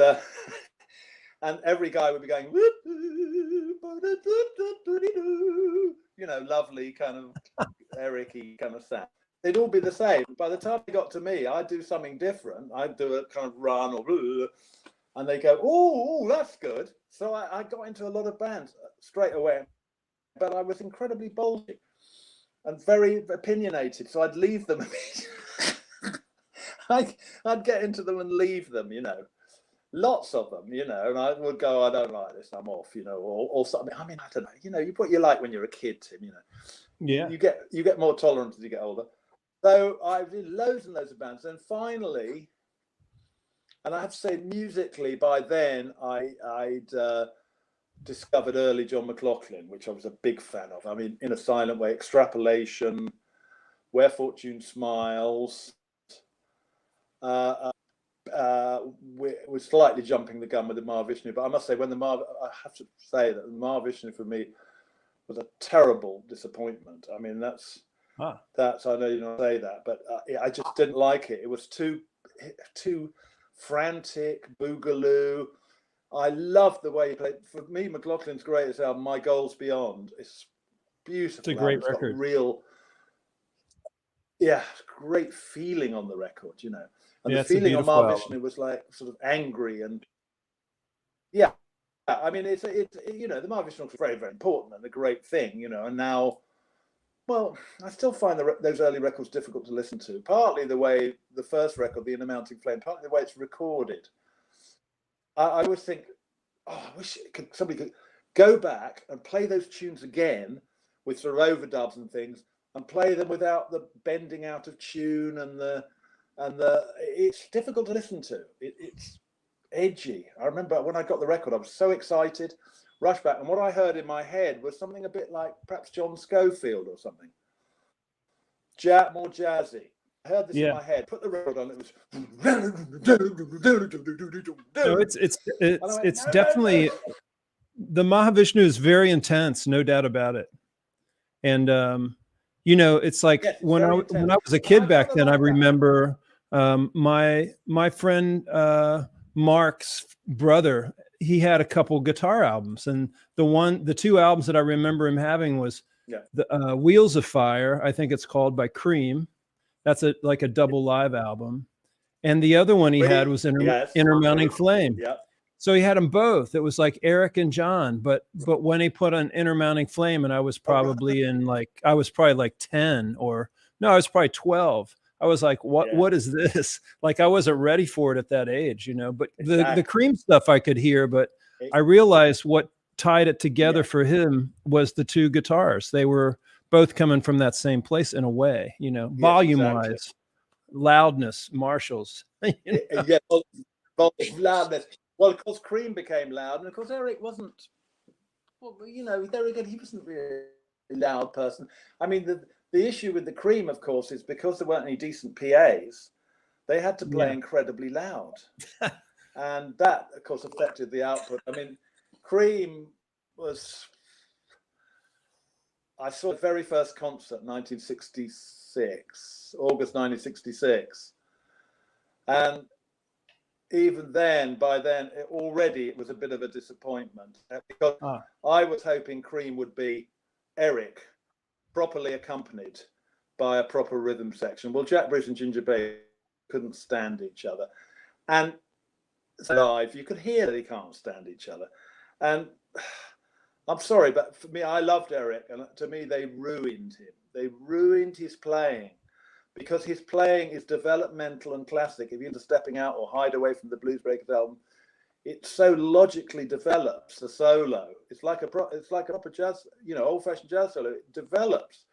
every guy would be going, you know, lovely kind of Eric-y kind of sound. They'd all be the same. By the time they got to me, I'd do something different. I'd do a kind of run or, and they go, oh, that's good. So I got into a lot of bands straight away, but I was incredibly ballsy and very opinionated. So I'd leave them. I'd get into them and leave them, you know, lots of them, you know, and I would go, I don't like this, I'm off, you know, or something. I mean, I don't know, you know, what you like when you're a kid, Tim, you know. Yeah. You get more tolerant as you get older. So I did loads and loads of bands, and finally, and I have to say, musically, by then I'd discovered early John McLaughlin, which I was a big fan of. I mean, In a Silent Way, Extrapolation, Where Fortune Smiles. We're slightly jumping the gun with the Mahavishnu, but I must say, I have to say that the Mahavishnu for me was a terrible disappointment. I mean, that's I know you don't say that, but I just didn't like it. It was too frantic, boogaloo. I loved the way he played. For me, McLaughlin's greatest album, My Goals Beyond, it's beautiful. It's a great record. Great feeling on the record, you know. And the feeling on Mahavishnu was like sort of angry and I mean, it's you know, the Mahavishnu was very, very important and a great thing, you know. And now, well, I still find those early records difficult to listen to. Partly the way the first record, The Inner Mounting Flame, partly the way it's recorded. I always think, oh, I wish somebody could go back and play those tunes again with sort of overdubs and things, and play them without the bending out of tune and the it's difficult to listen to. It's edgy. I remember when I got the record, I was so excited. rushed back, and what I heard in my head was something a bit like perhaps John Scofield or something. More jazzy. I heard this in my head. Put the record on. It was. No, it's definitely the Mahavishnu is very intense, no doubt about it. And you know, it's like when I was a kid back then, I remember my friend Mark's brother. He had a couple guitar albums, and the two albums that I remember him having was the Wheels of Fire, I think it's called, by Cream. That's like a double live album. And the other one he had was Intermounting Flame. Yeah. So he had them both. It was like Eric and John, but when he put on Intermounting Flame, and I was probably I was probably like 10 or no, I was probably 12. I was like, what is this? Like, I wasn't ready for it at that age, you know, but the Cream stuff I could hear, but I realized what tied it together for him was the two guitars. They were both coming from that same place in a way, you know, volume wise, loudness, Marshalls. You know? Loudness. Well, of course, Cream became loud, and of course, Eric wasn't. Well, you know, there again, he wasn't really a loud person. I mean, the issue with the Cream, of course, is because there weren't any decent PAs, they had to play incredibly loud, and that, of course, affected the output. I mean, Cream was. I saw the very first concert, 1966, August 1966, and even then, by then, it was a bit of a disappointment, because I was hoping Cream would be Eric, properly accompanied by a proper rhythm section. Well, Jack Bruce and Ginger Baker couldn't stand each other, and live you could hear that they can't stand each other. And I'm sorry, but for me, I loved Eric, and to me, they ruined him. They ruined his playing, because his playing is developmental and classic. If you're into Stepping Out or Hide Away from the Blues Breakers album, it so logically develops the solo. It's like a proper jazz, you know, old-fashioned jazz solo. It develops,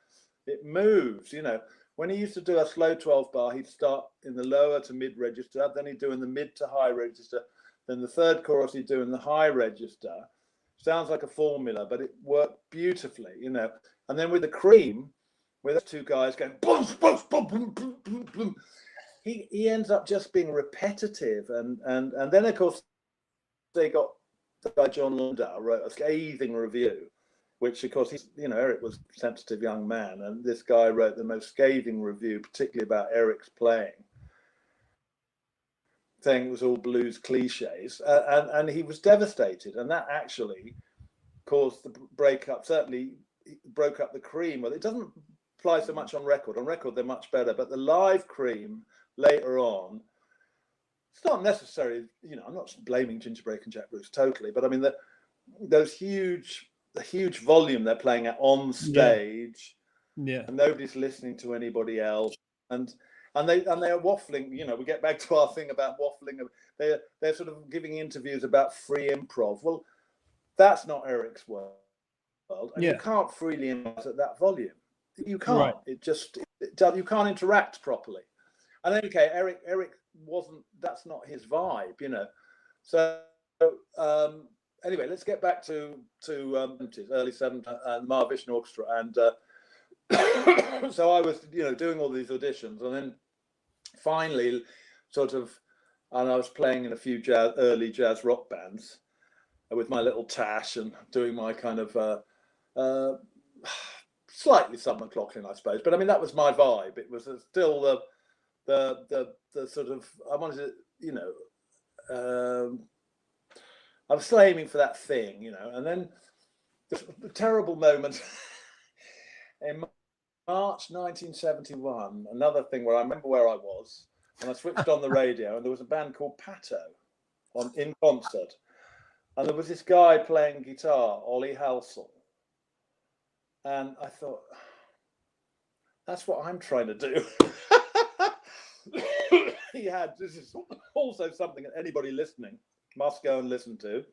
it moves. You know, when he used to do a slow 12 bar, he'd start in the lower to mid register, then he'd do in the mid to high register, then the third chorus he'd do in the high register. Sounds like a formula, but it worked beautifully, you know. And then with the Cream, with those two guys going boom, boom, boom, boom, boom, boom, boom, he ends up just being repetitive, and then of course they got the guy John Landau wrote a scathing review, which of course Eric was a sensitive young man, and this guy wrote the most scathing review, particularly about Eric's playing, saying it was all blues cliches, and he was devastated, and that actually caused the breakup. Certainly broke up the Cream. Well, it doesn't apply so much on record. On record, they're much better, but the live Cream later on, it's not necessarily, you know, I'm not blaming Ginger Baker and Jack Bruce totally, but I mean, the huge volume they're playing at on stage, and nobody's listening to anybody else, and they are waffling. You know, we get back to our thing about waffling. They're sort of giving interviews about free improv. Well, that's not Eric's world, and you can't freely improvise at that volume. You can't. Right. You can't interact properly. And okay, Eric wasn't. That's not his vibe, you know. So anyway, let's get back to early 70s and Mahavishnu Orchestra, and so I was, you know, doing all these auditions, and then finally, and I was playing in a few early jazz rock bands with my little tash and doing my kind of slightly Summer McLaughlin, I suppose. But I mean, that was my vibe. It was still the sort of, I wanted to, you know, I was still aiming for that thing, you know. And then the terrible moment in March 1971, another thing where I remember where I was, and I switched on the radio, and there was a band called Pato in concert. And there was this guy playing guitar, Ollie Halsall. And I thought, that's what I'm trying to do. This is also something that anybody listening must go and listen to.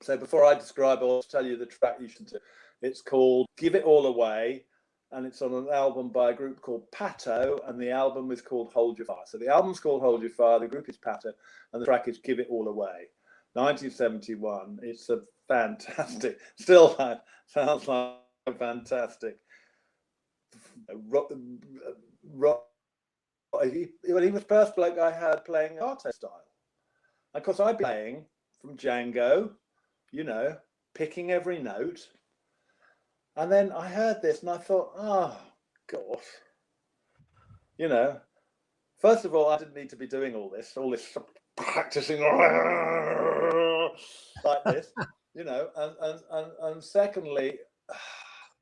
So before I describe, I'll tell you the track you should do. It's called Give It All Away, and it's on an album by a group called Pato, and the album is called Hold Your Fire. So the album's called Hold Your Fire, the group is Pato, and the track is Give It All Away. 1971. It's a fantastic. Still sounds like fantastic. He was the first bloke I heard playing Arte style. Of course, I'd be playing from Django, you know, picking every note. And then I heard this and I thought, oh, God. You know, first of all, I didn't need to be doing all this practicing like this, you know. And secondly,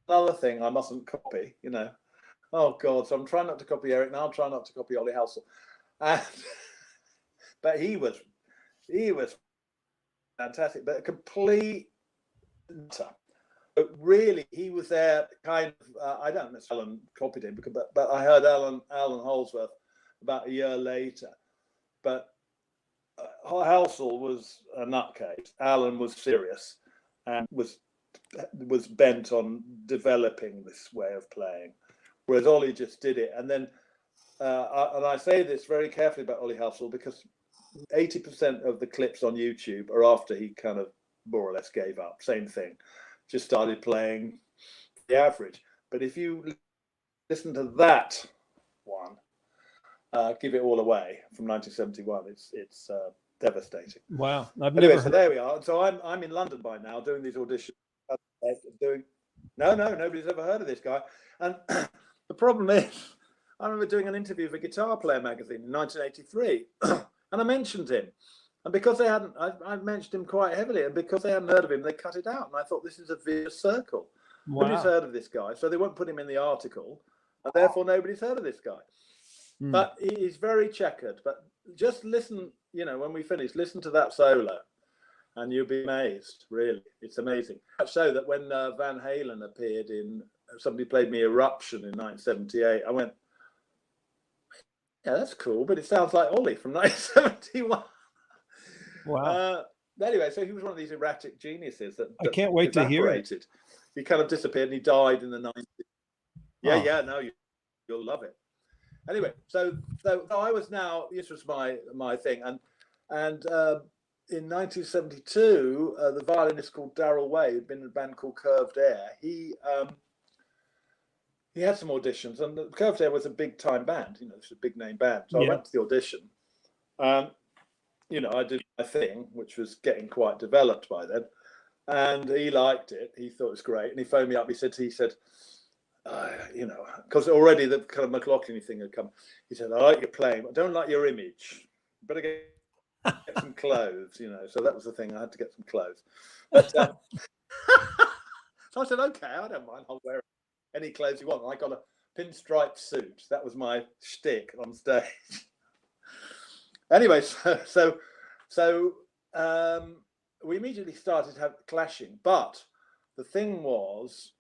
another thing I mustn't copy, you know. Oh God! So I'm trying not to copy Eric now. I'm trying not to copy Ollie Halsall, but he was fantastic, but a complete. But really, he was there. Kind of. I don't necessarily Alan copied him, but I heard Allan Holdsworth about a year later. But Halsall was a nutcase. Alan was serious and was bent on developing this way of playing. Whereas Ollie just did it. And then, and I say this very carefully about Ollie Halsall because 80% of the clips on YouTube are after he kind of more or less gave up. Same thing, just started playing the average. But if you listen to that one, Give It All Away from 1971, it's devastating. Wow. Anyway, so there we are. So I'm in London by now doing these auditions. Nobody's ever heard of this guy. And the problem is, I remember doing an interview for Guitar Player magazine in 1983, and I mentioned him. And because they hadn't, I mentioned him quite heavily, and because they hadn't heard of him, they cut it out. And I thought, this is a vicious circle. Wow. Nobody's heard of this guy, so they won't put him in the article, and therefore nobody's heard of this guy. But he's very checkered. But just listen, you know, when we finish, listen to that solo. And you'll be amazed, really. It's amazing. So that when Van Halen appeared somebody played me Eruption in 1978, I went, yeah, that's cool, but it sounds like Ollie from 1971. Wow. Anyway, so he was one of these erratic geniuses that I can't wait to hear it. He kind of disappeared and he died in the 90s. Yeah, no, you'll love it. Anyway, so I was now, this was my thing. And in 1972, the violinist called Darrell Way, who'd been in a band called Curved Air, he had some auditions, and Curved Air was a big time band, you know, it's a big name band. So I went to the audition. You know, I did my thing, which was getting quite developed by then, and he liked it. He thought it was great, and he phoned me up. He said, you know, because already the kind of McLaughlin thing had come. He said, I like your playing, but I don't like your image. You better get some clothes, you know. So that was the thing. I had to get some clothes. But, so I said, okay, I don't mind. I'll wear any clothes you want. I got a pinstripe suit. That was my shtick on stage. Anyway, so we immediately started clashing. But the thing was,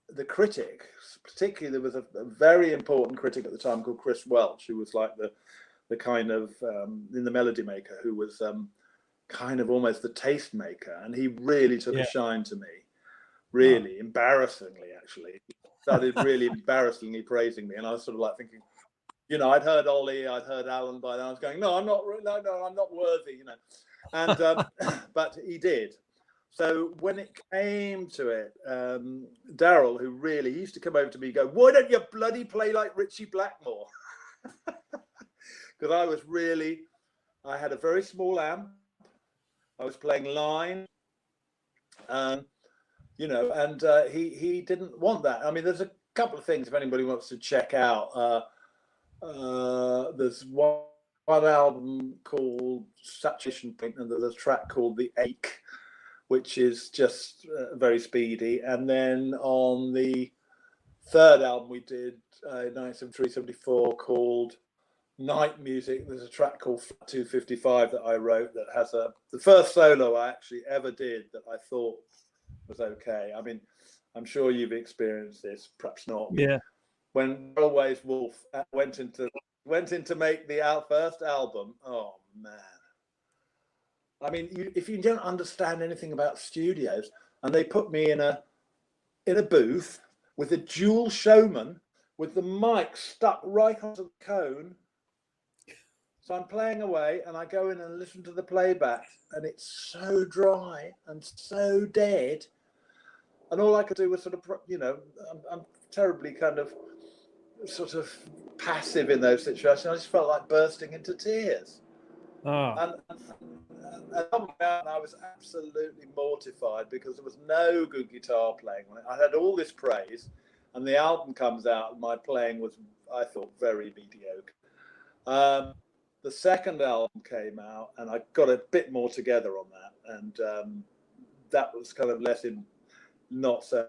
the critic, particularly there was a very important critic at the time called Chris Welch, who was like the kind of in the Melody Maker, who was kind of almost the taste maker, and he really took a shine to me, really embarrassingly actually. He started really embarrassingly praising me, and I was sort of like thinking, you know, I'd heard Ollie, I'd heard Alan by then. I was going, no, I'm not worthy, you know, and but he did. So when it came to it, Darrell, who really used to come over to me, go, why don't you bloody play like Ritchie Blackmore? Because I had a very small amp. I was playing line, you know, and he didn't want that. I mean, there's a couple of things if anybody wants to check out. There's one album called Saturation Point, and there's a track called The Ache, which is just very speedy. And then on the third album we did in 1973-74 called Night Music, there's a track called 255 that I wrote that has the first solo I actually ever did that I thought was okay. I mean, I'm sure you've experienced this, perhaps not. Yeah. When Always Wolf went in to make the first album, oh man. I mean, if you don't understand anything about studios, and they put me in a booth with a dual showman with the mic stuck right onto the cone, So I'm playing away, and I go in and listen to the playback, and it's so dry and so dead. And all I could do was sort of, I'm terribly kind of sort of passive in those situations. I just felt like bursting into tears. And I was absolutely mortified because there was no good guitar playing on it. I had all this praise, and the album comes out, and my playing was, I thought, very mediocre. The second album came out, and I got a bit more together on that, and that was kind of less in not so.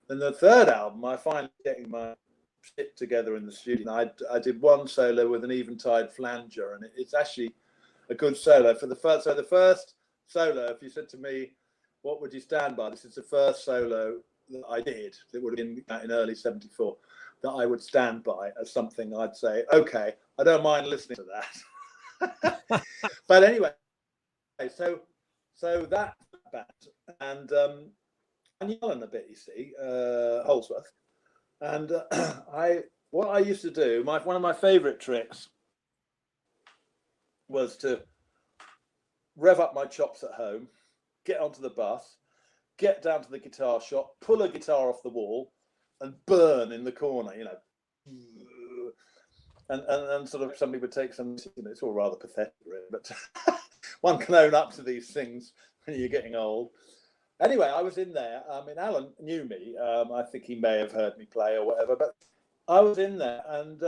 Then the third album, I finally getting my shit together in the studio. I did one solo with an eventide flanger, and it's actually a good solo for the first. So the first solo, if you said to me, "What would you stand by?" This is the first solo that I did. It would have been in early '74 that I would stand by as something I'd say, "Okay, I don't mind listening to that." But anyway, so that band, and I knew Allan a bit, you see, Holdsworth, and what I used to do, one of my favourite tricks was to rev up my chops at home, get onto the bus, get down to the guitar shop, pull a guitar off the wall, and burn in the corner, and sort of somebody would take some, it's all rather pathetic, really, but one can own up to these things when you're getting old. Anyway, I was in there. I mean, Allan knew me. I think he may have heard me play or whatever, but I was in there, and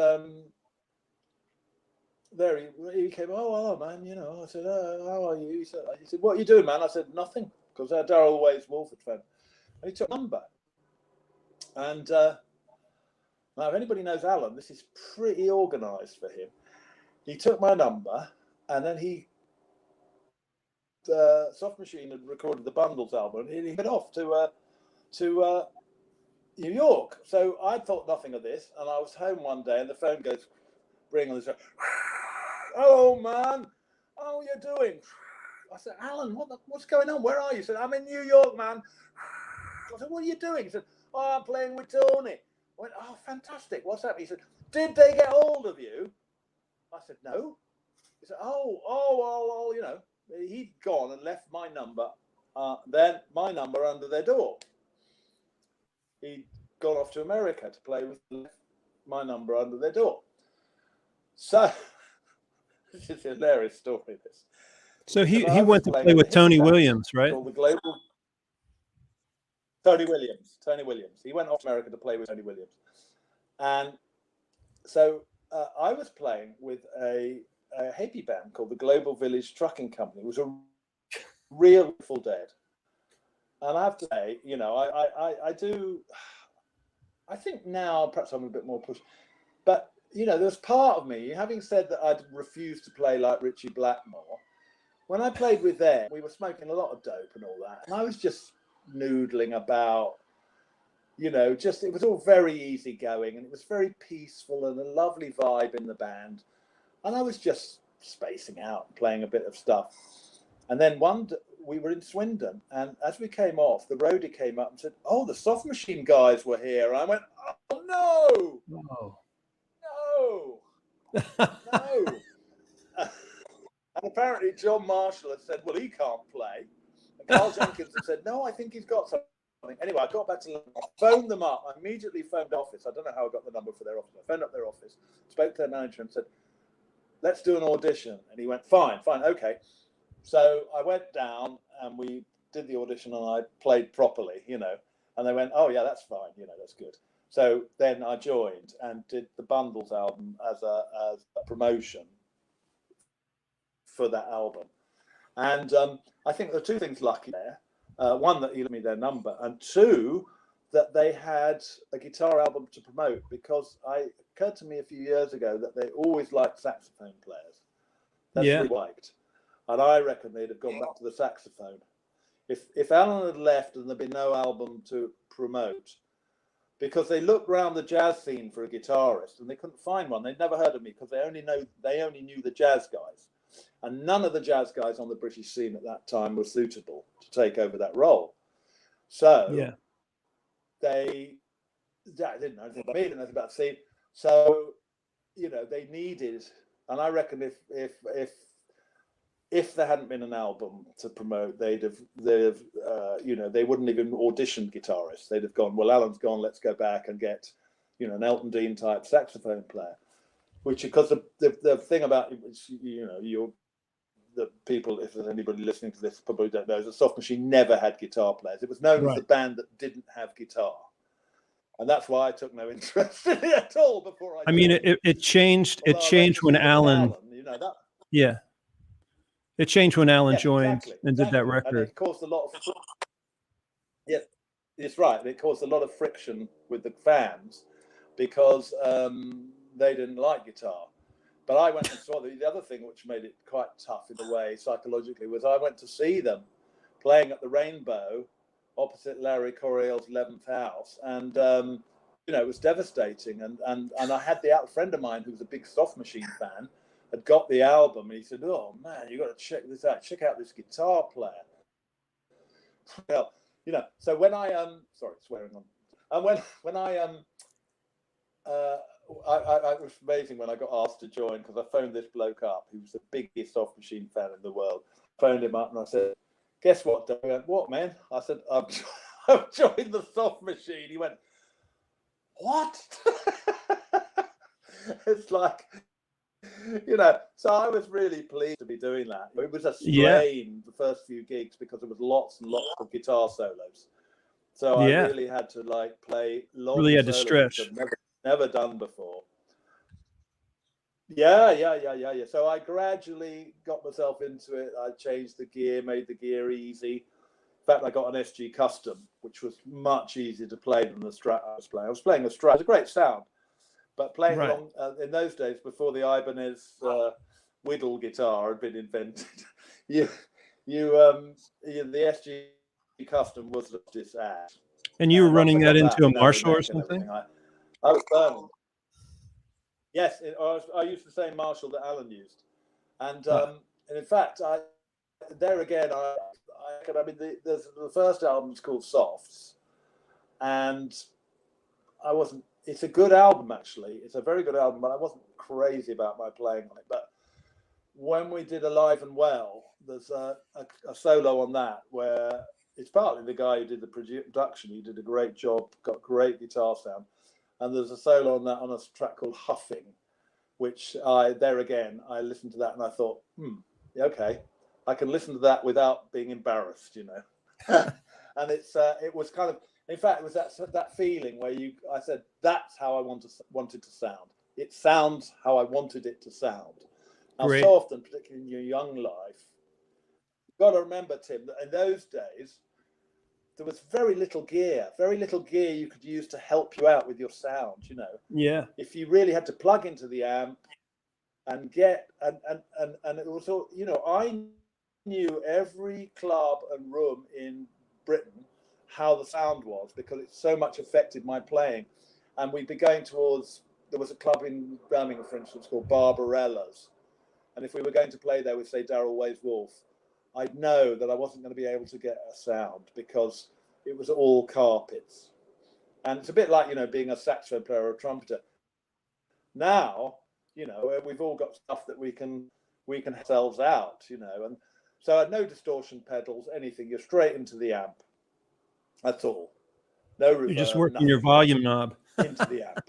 there he came. Oh, hello, man. I said, how are you? He said, what are you doing, man? I said, nothing, because Darrell Wade's Wolford fan. And he took a number. And now, if anybody knows Allan, this is pretty organised for him. He took my number, and then Soft Machine had recorded the Bundles album, and he went off to New York. So I thought nothing of this, and I was home one day, and the phone goes ring on this. Hello, man. How are you doing? I said, Allan, what's going on? Where are you? He said, I'm in New York, man. I said, what are you doing? He said, I'm playing with Tony. I went, oh, fantastic. What's happening? He said, did they get hold of you? I said, no. He said, well, he'd gone and left my number, then my number under their door. He'd gone off to America to play with my number under their door. So, this is a hilarious story, this. So he went to play with Tony Williams, right? The Global... Tony Williams. He went off to America to play with Tony Williams. And so I was playing with a hippie band called the Global Village Trucking Company. It was a real Full Dead. And I have to say, I think now perhaps I'm a bit more pushed, but there's part of me, having said that I'd refused to play like Richie Blackmore, when I played with them, we were smoking a lot of dope and all that, and I was just noodling about, it was all very easygoing, and it was very peaceful and a lovely vibe in the band. And I was just spacing out, playing a bit of stuff. And then we were in Swindon, and as we came off, the roadie came up and said, oh, the Soft Machine guys were here. And I went, oh, no. And apparently John Marshall had said, well, he can't play. And Carl Jenkins had said, no, I think he's got something. Anyway, I got back to London, phoned them up. I immediately phoned the office. I don't know how I got the number for their office. I phoned up their office, spoke to their manager and said, let's do an audition. And he went, fine, okay. So I went down and we did the audition and I played properly, and they went, oh yeah, that's fine, that's good. So then I joined and did the Bundles album as a promotion for that album. And I think there are two things lucky there. One, that he gave me their number, and two, that they had a guitar album to promote, because it occurred to me a few years ago that they always liked saxophone players. That's what they liked. And I reckon they'd have gone back to the saxophone. If Allan had left and there'd been no album to promote, because they looked around the jazz scene for a guitarist and they couldn't find one. They'd never heard of me because they only knew the jazz guys. And none of the jazz guys on the British scene at that time were suitable to take over that role. So they didn't know anything about me, didn't know anything about the scene. So, they needed And I reckon if there hadn't been an album to promote, they'd have you know, they wouldn't even auditioned guitarists. They'd have gone, well, Alan's gone, let's go back and get, you know, an Elton Dean type saxophone player. Which, because the thing about, you know, the people, if there's anybody listening to this, probably don't know, is that Soft Machine never had guitar players. It was known as the band that didn't have guitar. And that's why I took no interest in it at all before I mean, it changed. It changed when Alan, you know, that. Yeah. It changed when Alan joined exactly, and did that record. And it caused a lot of, yeah, it's right. It caused a lot of friction with the fans because they didn't like guitar. But I went and saw the other thing which made it quite tough in a way psychologically was I went to see them playing at the Rainbow opposite Larry Coryell's 11th House, and you know, it was devastating. And I had a friend of mine who was a big Soft Machine fan had got the album, and he said, "Oh man, you got to check this out. Check out this guitar player." Well, you know, so when I sorry, swearing on, and when I it was amazing when I got asked to join, because I phoned this bloke up who was the biggest Soft Machine fan in the world. Phoned him up and I said, "Guess what?" He went, "What, man?" I said, "I've joined the Soft Machine." He went, "What?" It's like, you know, so I was really pleased to be doing that. It was a strain, the first few gigs, because there was lots and lots of guitar solos. So I really had to like play long really had to solos stretch. I've never done before. Yeah. So I gradually got myself into it. I changed the gear, made the gear easy. In fact, I got an SG Custom, which was much easier to play than the Strat I was playing. I was playing a Strat. It was a great sound, but playing along in those days before the Ibanez Whittle guitar had been invented, the SG Custom was this ass. And you were running that into a Marshall or something? I was burning. Yes, I used the same Marshall that Alan used, and in fact, the first album's called Softs, and I wasn't. It's a good album, actually. It's a very good album, but I wasn't crazy about my playing on it. But when we did Alive and Well, there's a solo on that where it's partly the guy who did the production. He did a great job, got great guitar sound. And there's a solo on that on a track called Huffing, which I listened to that and I thought, okay, I can listen to that without being embarrassed, you know. And it was kind of, in fact, it was that feeling where I said, that's how I wanted to sound. It sounds how I wanted it to sound. Now, so often, particularly in your young life, you've got to remember, Tim, that in those days, there was very little gear you could use to help you out with your sound, you know. Yeah. If you really had to plug into the amp and get, and it was all, you know, I knew every club and room in Britain, how the sound was, because it so much affected my playing. And we'd be going towards, there was a club in Birmingham, for instance, called Barbarella's. And if we were going to play there with, say, Darrell Ways Wolf, I'd know that I wasn't going to be able to get a sound because it was all carpets. And it's a bit like, you know, being a saxophone player or a trumpeter. Now, you know, we've all got stuff that we can ourselves out, you know. And so I had no distortion pedals, anything. You're straight into the amp. That's all. No reverb. You're just working your volume knob. Into the amp.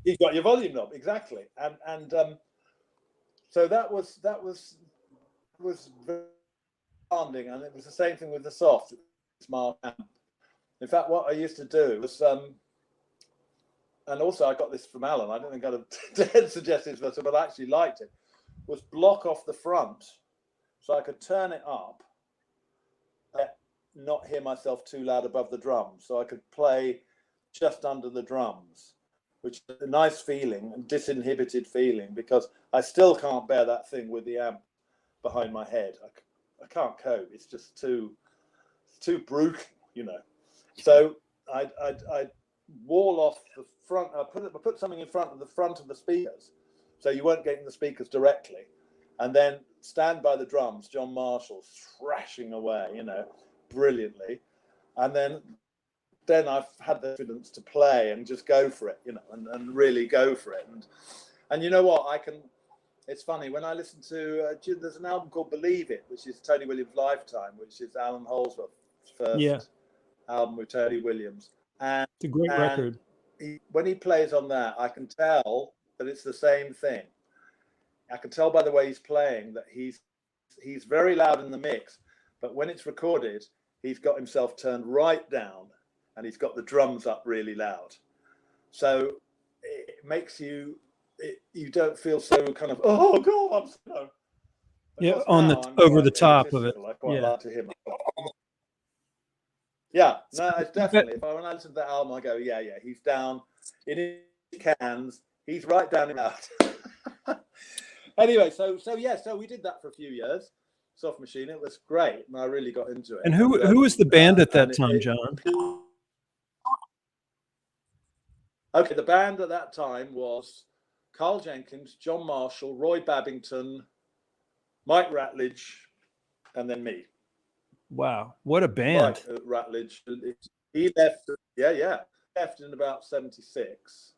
You've got your volume knob, exactly. And so that was very demanding, and it was the same thing with the Soft smart amp. In fact, what I used to do was, and also I got this from Alan. I don't think I'd have suggested this, but I actually liked it. Was block off the front, so I could turn it up, not hear myself too loud above the drums, so I could play just under the drums, which is a nice feeling and disinhibited feeling, because I still can't bear that thing with the amp behind my head. I can't cope. It's just too brutal, you know. So I'd wall off the front. I put something in front of the speakers, so you weren't getting the speakers directly, and then stand by the drums, John Marshall thrashing away, you know, brilliantly, and then I've had the confidence to play and just go for it, you know, and really go for it. And you know what? It's funny when I listen to. There's an album called "Believe It," which is Tony Williams' Lifetime, which is Allan Holdsworth's first album with Tony Williams, and it's a great record. When he plays on that, I can tell that it's the same thing. I can tell by the way he's playing that he's very loud in the mix, but when it's recorded, he's got himself turned right down, and he's got the drums up really loud. So it makes you don't feel so kind of, oh God, I'm so. Yeah, over the top of it. I quite like to hear myself. Yeah, no, it's definitely. When I listen to that album, I go, yeah, he's down in his cans. He's right down and out. Anyway, so we did that for a few years. Soft Machine, it was great, and I really got into it. And who was the band at that time, John? Okay, the band at that time was Carl Jenkins, John Marshall, Roy Babington, Mike Ratledge, and then me. Wow, what a band! Mike Ratledge, he left. Yeah, left in about '76.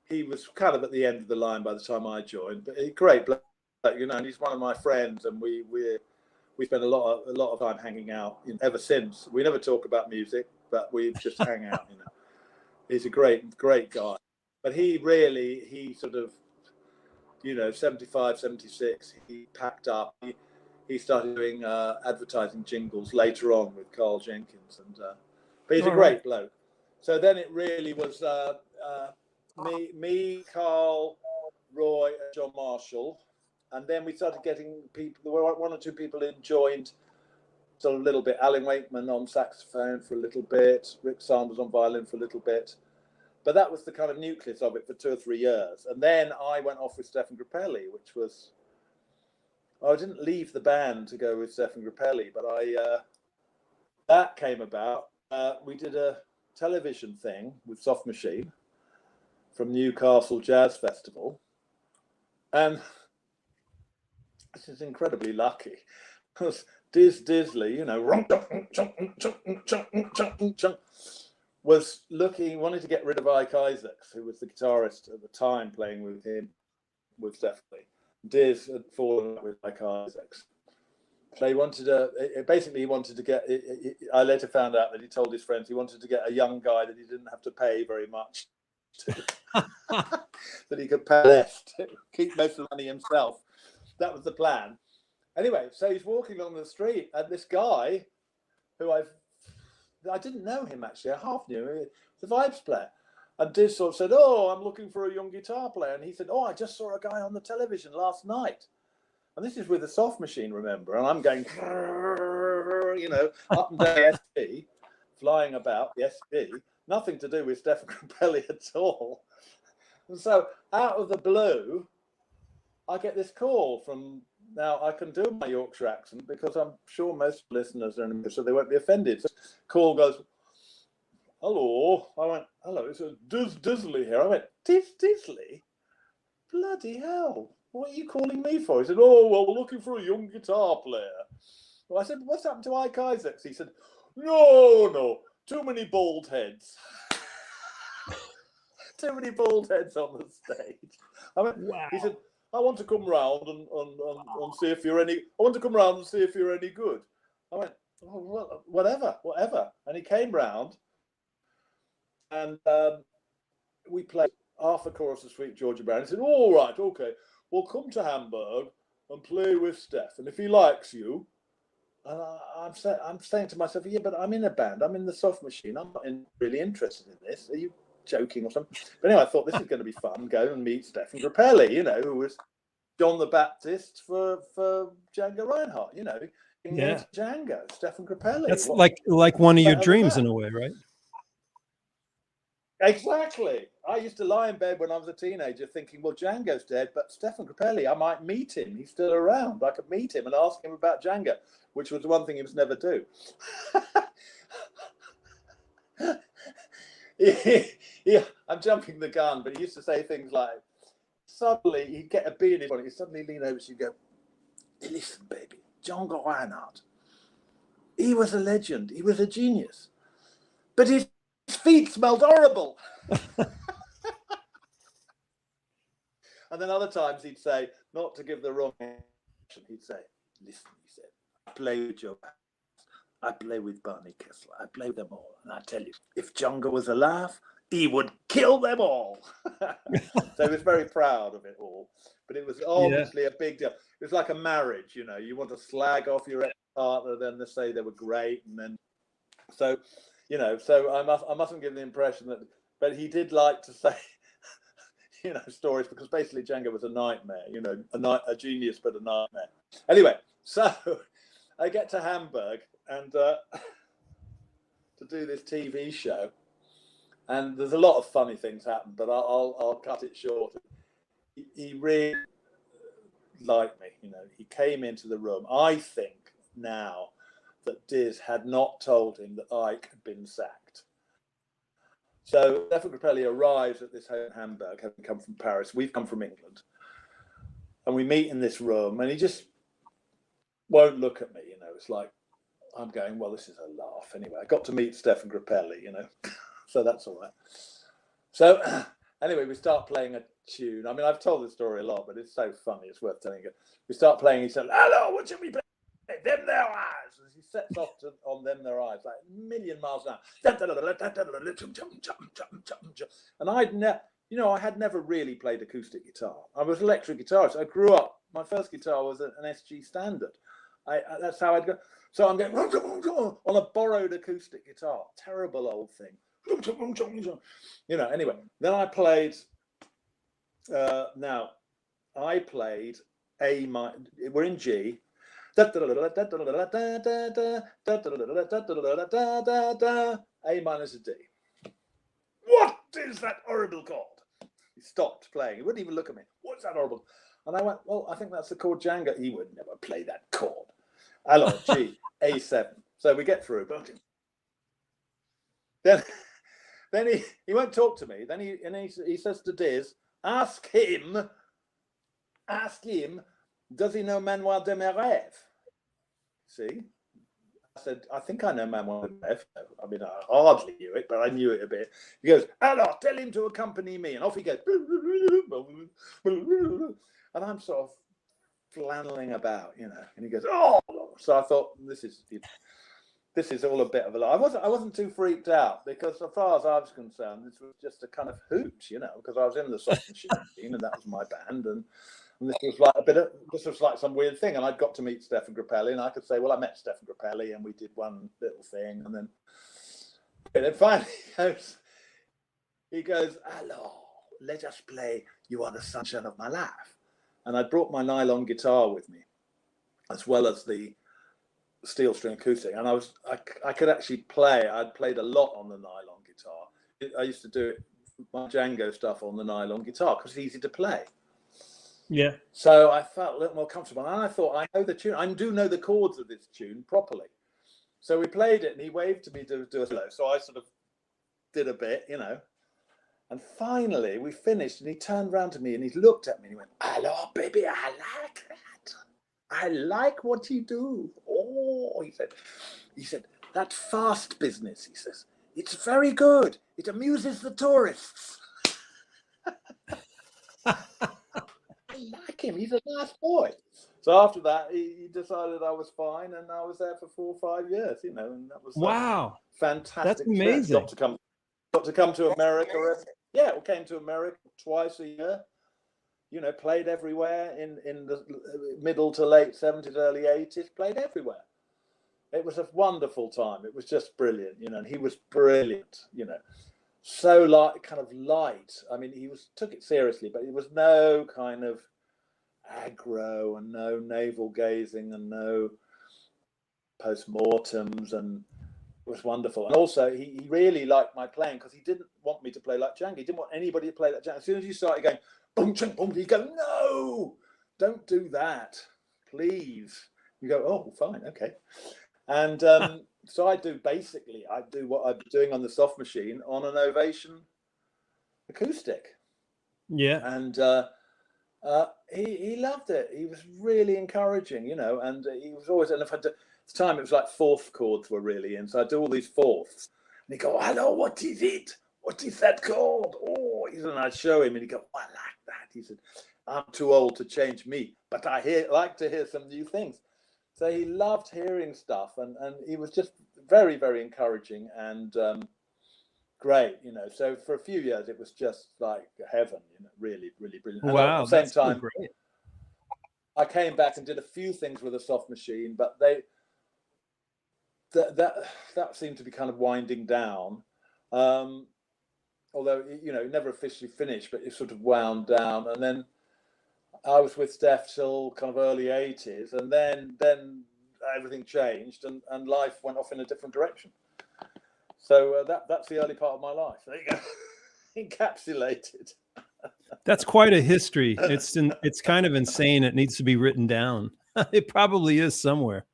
He was kind of at the end of the line by the time I joined, but great bloke, and he's one of my friends, and we spent a lot of time hanging out ever since. We never talk about music, but we just hang out. He's a great guy, but he sort of, 75, 76, he packed up. He started doing advertising jingles later on with Carl Jenkins, but he's a great bloke. So then it really was me, Carl, Roy, and John Marshall, and then we started getting people. There were one or two people who joined, sort of a little bit. Alan Wakeman on saxophone for a little bit, Rick Sanders on violin for a little bit, but that was the kind of nucleus of it for 2 or 3 years. And then I went off with Stefan Grappelli, which was. I didn't leave the band to go with Stefan Grappelli, but that came about. We did a television thing with Soft Machine from Newcastle Jazz Festival, and this is incredibly lucky because Disley, was wanted to get rid of Ike Isaacs, who was the guitarist at the time playing with him, with Stefan. Diz had fallen out with Ike Isaacs. So he wanted to get. I later found out that he told his friends he wanted to get a young guy that he didn't have to pay very much to, that he could pay less to keep most of the money himself. That was the plan. Anyway, so he's walking along the street, and this guy, who I didn't know him actually, I half knew him, the Vibes player. And Diz sort of said, "Oh, I'm looking for a young guitar player." And he said, "Oh, I just saw a guy on the television last night." And this is with a Soft Machine, remember? And I'm going, up and down the SP, flying about the SP, nothing to do with Stefan Grappelli at all. And so out of the blue, I get this call from, now I can do my Yorkshire accent because I'm sure most listeners are in English, so they won't be offended. So call goes, "Hello." I went, "Hello, it's Disley here." I went, Disley? Bloody hell. What are you calling me for? He said, "Oh, well, we're looking for a young guitar player." Well, I said, "What's happened to Ike Isaacs?" He said, No, too many bald heads. Too many bald heads on the stage. I went, wow. He said, "I want to come round and see if you're any. I want to come round and see if you're any good." I went, "Oh, whatever." And he came round, and we played half a chorus of Sweet Georgia Brown. He said, "All right, okay. Well, come to Hamburg and play with Steph, and if he likes you," and I'm saying to myself, "Yeah, but I'm in a band. I'm in the Soft Machine. I'm not really interested in this. Are you joking or something?" But anyway, I thought this is going to be fun. Go and meet Stefan Grappelli, who was John the Baptist for Django Reinhardt. Yeah, Django, Stefan Grappelli. That's like one of your dreams in a way, right? Exactly. I used to lie in bed when I was a teenager thinking, well, Django's dead, but Stefan Grappelli, I might meet him. He's still around. I could meet him and ask him about Django, which was the one thing he was never do. Yeah, I'm jumping the gun, but he used to say things like, suddenly he'd get a beer in his body, he'd suddenly lean over to you and go, "Hey, listen, baby, Django Reinhardt, he was a legend. He was a genius. But his feet smelled horrible." And then other times he'd say, not to give the wrong impression, he'd say, listen, he said, I play with Joe. I play with Barney Kessler. I play with them all. And I tell you, if Django was alive, he would kill them all. So he was very proud of it all. But it was obviously a big deal. It was like a marriage, you know. You want to slag off your ex-partner, then they say they were great. And then, so, you know, so I mustn't give the impression that, but he did like to say, you know, stories, because basically Django was a nightmare, you know, a genius, but a nightmare. Anyway, so I get to Hamburg and to do this TV show, and there's a lot of funny things happen, but I'll cut it short. He really liked me, you know. He came into the room. I think now that Diz had not told him that Ike had been sacked. So Stefan Grappelli arrives at this home in Hamburg, having come from Paris. We've come from England, and we meet in this room, and he just won't look at me, you know. It's like, I'm going, well, this is a laugh. Anyway, I got to meet Stefan Grappelli, you know, so that's all right. So anyway, we start playing a tune. I mean, I've told this story a lot, but it's so funny, it's worth telling it. We start playing, he said, hello, what should we play? Them Their Eyes. As he sets off on Them Their Eyes, like a million miles an hour. And I had never really played acoustic guitar. I was an electric guitarist. I grew up, my first guitar was an SG Standard. That's how I'd go. So I'm going on a borrowed acoustic guitar, terrible old thing. You know, anyway, then I played, A minor, we're in G. A minor is a D. What is that horrible chord? He stopped playing. He wouldn't even look at me. What's that horrible? And I went, well, I think that's the chord Django. He would never play that chord. Hello, G, A7. So we get through. Then he won't talk to me. Then he says to Diz, ask him, does he know Manuel de mes rêves? See? I said, I think I know Manuel de mes rêves. I mean, I hardly knew it, but I knew it a bit. He goes, alors, tell him to accompany me. And off he goes. And I'm sort of flanneling about, you know. And he goes, oh. So I thought, this is all a bit of a lie. I wasn't too freaked out, because as far as I was concerned, this was just a kind of hoot, you know, because I was in the soft machine and that was my band, and this was like some weird thing, and I'd got to meet Stefan Grappelli, and I could say, well, I met Stefan Grappelli, and we did one little thing, and then finally he goes, hello, let us play You Are the Sunshine of My Life. And I brought my nylon guitar with me, as well as the steel string acoustic, and I could actually play. I'd played a lot on the nylon guitar. I used to do my Django stuff on the nylon guitar because it's easy to play. Yeah. So I felt a little more comfortable, and I thought, I know the tune. I do know the chords of this tune properly. So we played it, and he waved to me to do a solo. So I sort of did a bit, you know. And finally, we finished, and he turned around to me, and he looked at me, and he went, hello, baby, I like that. I like what you do. Oh, he said, that fast business, he says, it's very good. It amuses the tourists. I like him. He's a nice boy. So after that, he decided I was fine, and I was there for 4 or 5 years, you know, and that was wow, fantastic. That's amazing. Got to come to America. Yeah, we came to America twice a year. You know, played everywhere in the middle to late 70s, early 80s. Played everywhere. It was a wonderful time. It was just brilliant, you know. And he was brilliant, you know. So kind of light. I mean, he took it seriously, but it was no kind of aggro and no navel gazing and no postmortems, and it was wonderful. And also, he really liked my playing, because he didn't want me to play like Django. He didn't want anybody to play like Django. As soon as you started going boom, ching, boom, you go, no, don't do that, please. You go, oh, fine, okay. And so I do what I'm doing on the soft machine on an Ovation acoustic. Yeah. And he loved it. He was really encouraging, you know, and he was always, and if at the time it was like fourth chords were really in, so I do all these fourths. And he go, hello, what is it? what is that called? Oh, he said, and I'd show him, and he'd go, oh, I like that. He said, I'm too old to change me, but I like to hear some new things. So he loved hearing stuff, and he was just very, very encouraging and great, you know. So for a few years, it was just like heaven, you know, really, really brilliant. And Wow, at the same time, so great. I came back and did a few things with a soft machine, but that seemed to be kind of winding down. Although, you know, it never officially finished, but it sort of wound down. And then I was with Steph till kind of early 80s, and then everything changed, and life went off in a different direction. So that's the early part of my life. There you go. Encapsulated. That's quite a history. It's kind of insane. It needs to be written down. It probably is somewhere.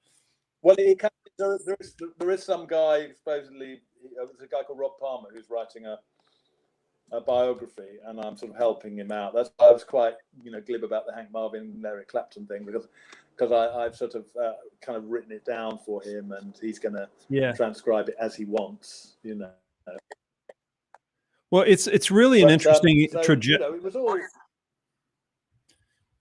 Well, there is some guy, supposedly, there's a guy called Rob Palmer who's writing a biography, and I'm sort of helping him out. That's why I was quite, you know, glib about the Hank Marvin and Eric Clapton thing, because I've sort of kind of written it down for him, and he's going to transcribe it as he wants, you know. Well, it's really an interesting trajectory. You know, it was all.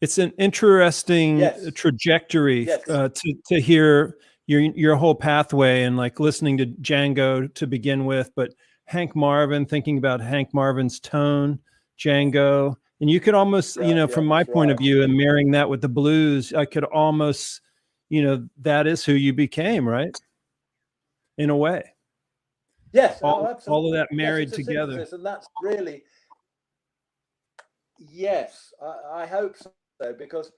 It's an interesting trajectory to hear your whole pathway, and like listening to Django to begin with, but Hank Marvin, thinking about Hank Marvin's tone, Django, and you could almost, you know, from my point of view, and marrying that with the blues, I could almost, you know, that is who you became, right? In a way. Yes, all of that married together. And that's really, yes, I hope so, because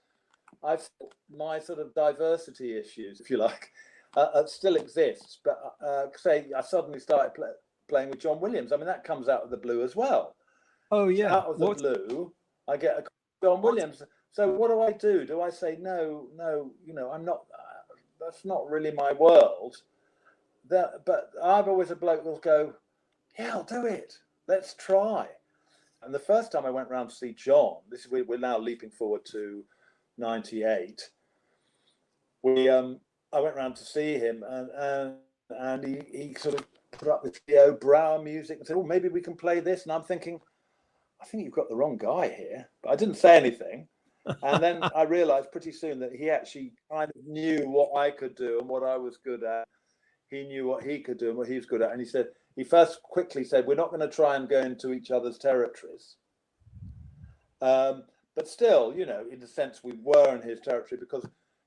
my sort of diversity issues, if you like, still exists. But say I suddenly started playing with John Williams. I mean, that comes out of the blue as well. Oh yeah. Out of the blue, I get a John Williams. So what do? Do I say no? You know, I'm not. That's not really my world. But I've always a bloke that'll go, yeah, I'll do it. Let's try. And the first time I went round to see John, we're now leaping forward to '98. I went round to see him, and he sort of put up with Theo Brower music and said, oh, maybe we can play this. And I'm thinking, I think you've got the wrong guy here. But I didn't say anything. And then I realized pretty soon that he actually kind of knew what I could do and what I was good at. He knew what he could do and what he was good at. And he first quickly said, we're not going to try and go into each other's territories. But still, you know, in a sense, we were in his territory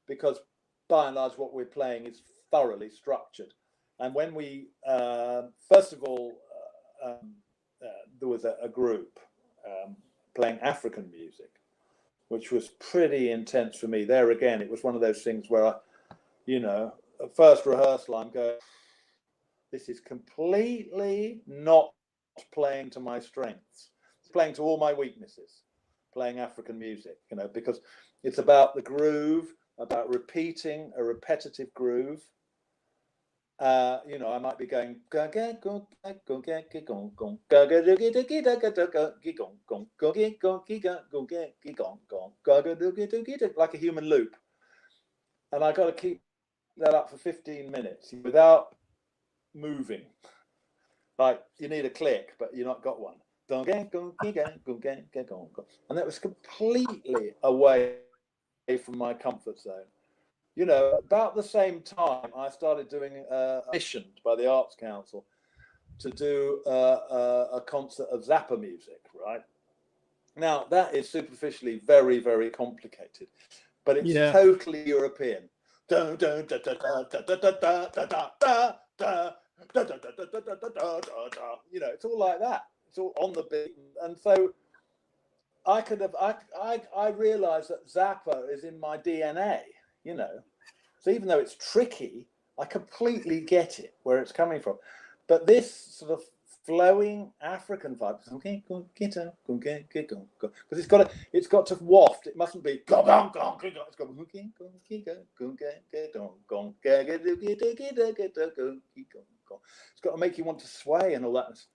because by and large, what we're playing is thoroughly structured. And when we, first of all, there was a group playing African music, which was pretty intense for me. There again, it was one of those things where I, you know, at first rehearsal, I'm going, this is completely not playing to my strengths. It's playing to all my weaknesses, playing African music, you know, because it's about the groove, about repeating a repetitive groove. You know, I might be going like a human loop, and I got to keep that up for 15 minutes without moving. Like you need a click, but you're not got one. And that was completely away from my comfort zone. You know, about the same time, I started doing commissioned by the Arts Council to do a concert of Zappa music, right? Now, that is superficially very, very complicated, but it's totally European. You know, it's all like that. It's all on the beat. And so I realized that Zappa is in my DNA, you know. So even though it's tricky, I completely get it, where it's coming from. But this sort of flowing African vibe, because it's got to waft. It mustn't be. It's got to make you want to sway and all that.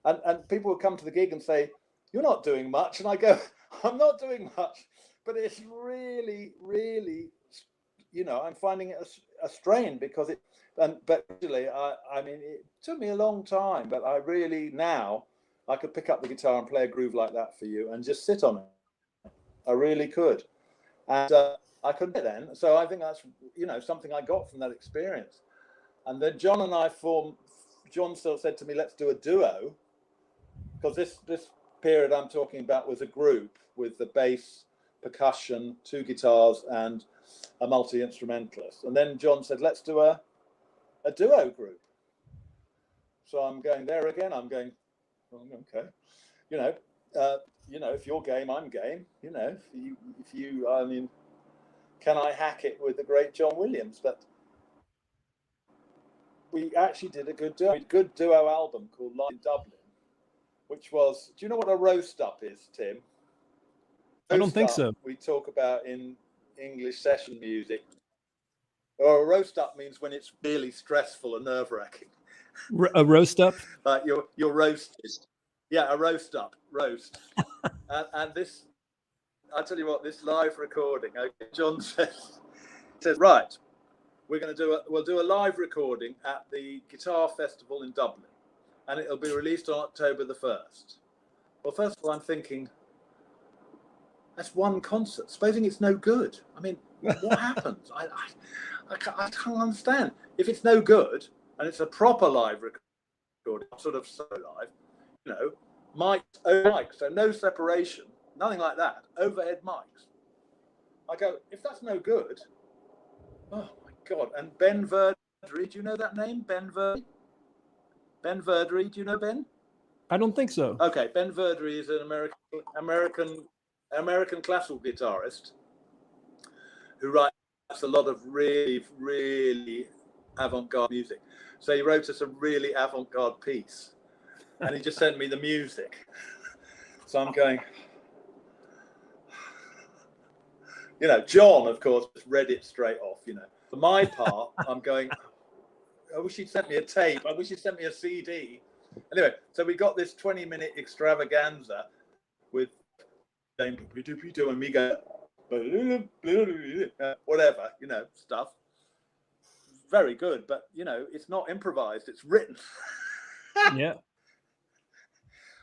And people would come to the gig and say, "You're not doing much," and I go, "I'm not doing much, but it's really, really I'm finding it a strain because but actually, I mean, it took me a long time, but I really now I could pick up the guitar and play a groove like that for you and just sit on it. I really could, and I couldn't then. So I think that's something I got from that experience. And then John and I John still said to me, let's do a duo, because this period I'm talking about was a group with the bass, percussion, 2 guitars, and a multi-instrumentalist. And then John said, let's do a duo group. So I'm going there again. I'm going, okay, if you're game, I'm game. If you, I mean, can I hack it with the great John Williams? But we actually did a good duo album called Live in Dublin, which was, do you know what a roast up is, Tim? I don't think so. We talk about in English session music. Or a roast up means when it's really stressful and nerve-wracking. A roast up? Like you're roasted. Yeah, a roast up, roast. and this, I tell you what, this live recording. Okay, John says, right, we'll do a live recording at the Guitar Festival in Dublin, and it'll be released on October the 1st. Well, first of all, I'm thinking, that's one concert. Supposing it's no good. I mean, what happens? I can't understand. If it's no good and it's a proper live recording, sort of so live, mics, so no separation, nothing like that, overhead mics. I go, if that's no good, oh my God. And Ben Verdry, do you know that name? Ben Verdry? Ben Verdry, do you know Ben? I don't think so. Okay, Ben Verdry is an American classical guitarist who writes a lot of really, really avant-garde music. So he wrote us a really avant-garde piece, and he just sent me the music. So I'm going, John, of course, just read it straight off. For my part, I'm going, I wish he'd sent me a tape. I wish he'd sent me a CD. Anyway, so we got this 20-minute extravaganza with and me go whatever, stuff. Very good, but it's not improvised, it's written. Yeah.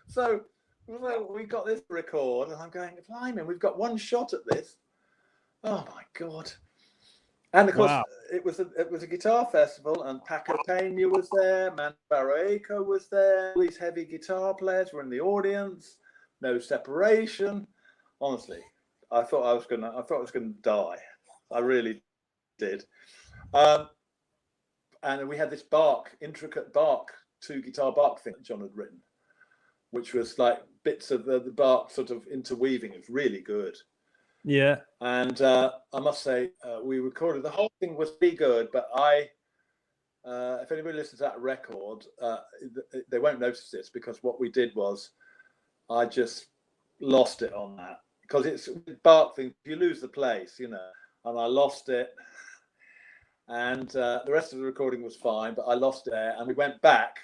So we got this record, and I'm going, blimey, we've got one shot at this. Oh my God. And of course, wow. it was a guitar festival, and Paco Peña was there, Man Barroeco was there, all these heavy guitar players were in the audience, no separation. Honestly, I thought I was gonna die. I really did. And we had this intricate Bach 2-guitar Bach thing that John had written, which was like bits of the Bach sort of interweaving. It was really good. Yeah. And I must say, we recorded, the whole thing was pretty good, but if anybody listens to that record, they won't notice this, because what we did was I just lost it on that, because it's a Bach thing. You lose the place, and I lost it. And the rest of the recording was fine, but I lost it there. And we went back,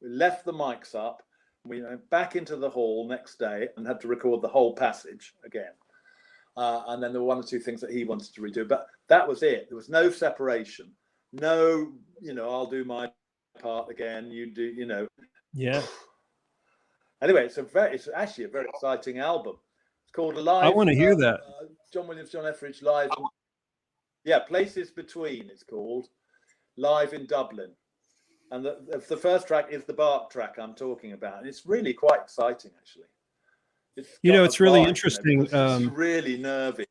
we left the mics up, we went back into the hall next day and had to record the whole passage again. And then there were 1 or 2 things that he wanted to redo, but that was it. There was no separation. No, I'll do my part again. You do, Yeah. Anyway, it's actually a very exciting album. It's called Live. I want to hear that. John Williams, John Etheridge live. Places Between. It's called Live in Dublin, and the first track is the Bach track I'm talking about, and it's really quite exciting, actually. It's really interesting. It's really nervy.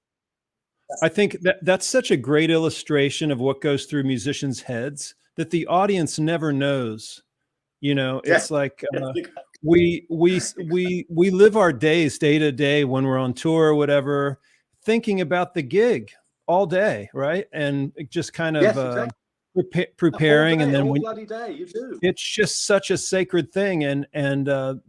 I think that's such a great illustration of what goes through musicians' heads, that the audience never knows. It's like we live our days day to day when we're on tour or whatever, thinking about the gig all day, right? And just kind of exactly. preparing, day, and then all bloody day you do. It's just such a sacred thing, and when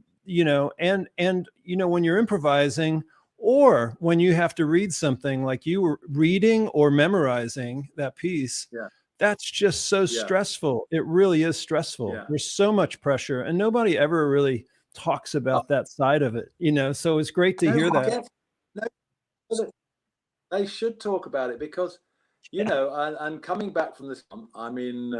you're improvising, or when you have to read something like you were reading or memorizing that piece, that's just so stressful. It really is stressful. Yeah. There's so much pressure, and nobody ever really talks about that side of it, so it's great to hear that. They should talk about it, because you know, and coming back from this, I mean,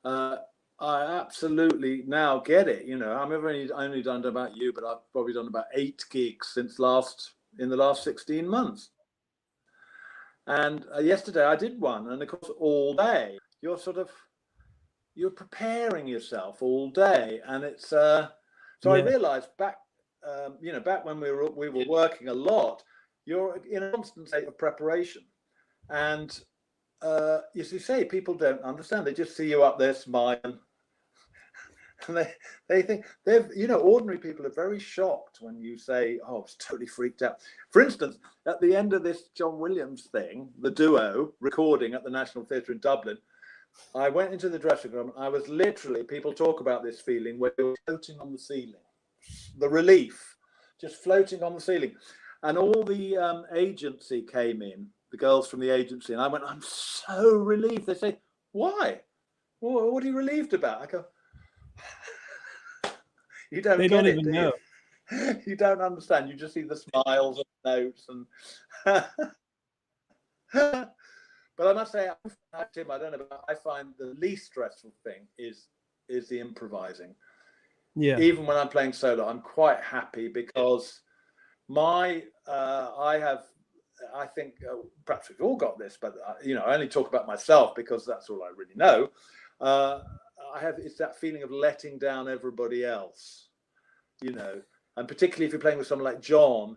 I absolutely now get it. You know, I've only done about you, but I've probably done about 8 gigs in the last 16 months. And yesterday I did one, and of course, all day you're preparing yourself all day, and it's so I realized back when we were working a lot, you're in a constant state of preparation, and as you say, people don't understand. They just see you up there smiling, and they think ordinary people are very shocked when you say, "Oh, I was totally freaked out." For instance, at the end of this John Williams thing, the duo recording at the National Theatre in Dublin, I went into the dressing room. I was literally, people talk about this feeling where you're floating on the ceiling, the relief, just floating on the ceiling. And all the agency came in, the girls from the agency, and I went, "I'm so relieved." They say, "Why? Well, what are you relieved about?" I go, "You don't They get don't it, even do know. you? You don't understand. You just see the smiles and notes and." But I must say, Tim, I don't know, but I find the least stressful thing is the improvising. Yeah. Even when I'm playing solo, I'm quite happy because I think perhaps we've all got this, but I only talk about myself because that's all I really know. It's that feeling of letting down everybody else, and particularly if you're playing with someone like John,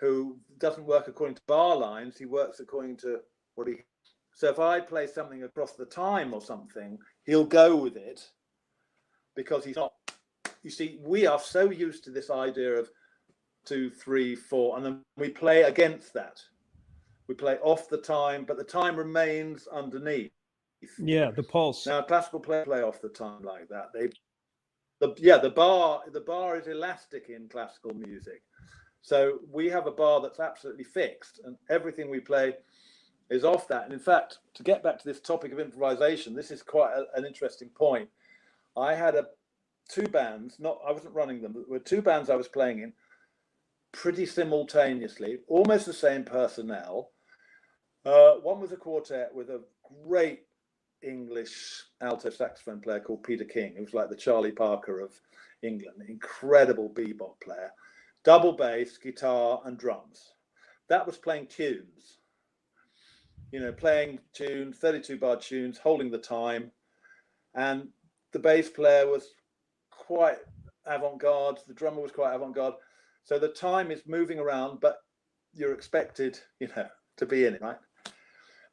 who doesn't work according to bar lines, he works according to what he. So if I play something across the time or something, he'll go with it because he's not. You see, we are so used to this idea of 2, 3, 4, and then we play against that. We play off the time, but the time remains underneath. Yeah, the pulse. Now, classical play off the time like that. The bar is elastic in classical music. So we have a bar that's absolutely fixed, and everything we play is off that. And in fact, to get back to this topic of improvisation, this is quite an interesting point. I had 2 bands, I wasn't running them, but there were 2 bands I was playing in pretty simultaneously, almost the same personnel. One was a quartet with a great English alto saxophone player called Peter King, who was like the Charlie Parker of England, incredible bebop player, double bass, guitar and drums. That was playing tunes. Playing tunes, 32-bar tunes, holding the time. And the bass player was quite avant-garde. The drummer was quite avant-garde. So the time is moving around, but you're expected, to be in it, right?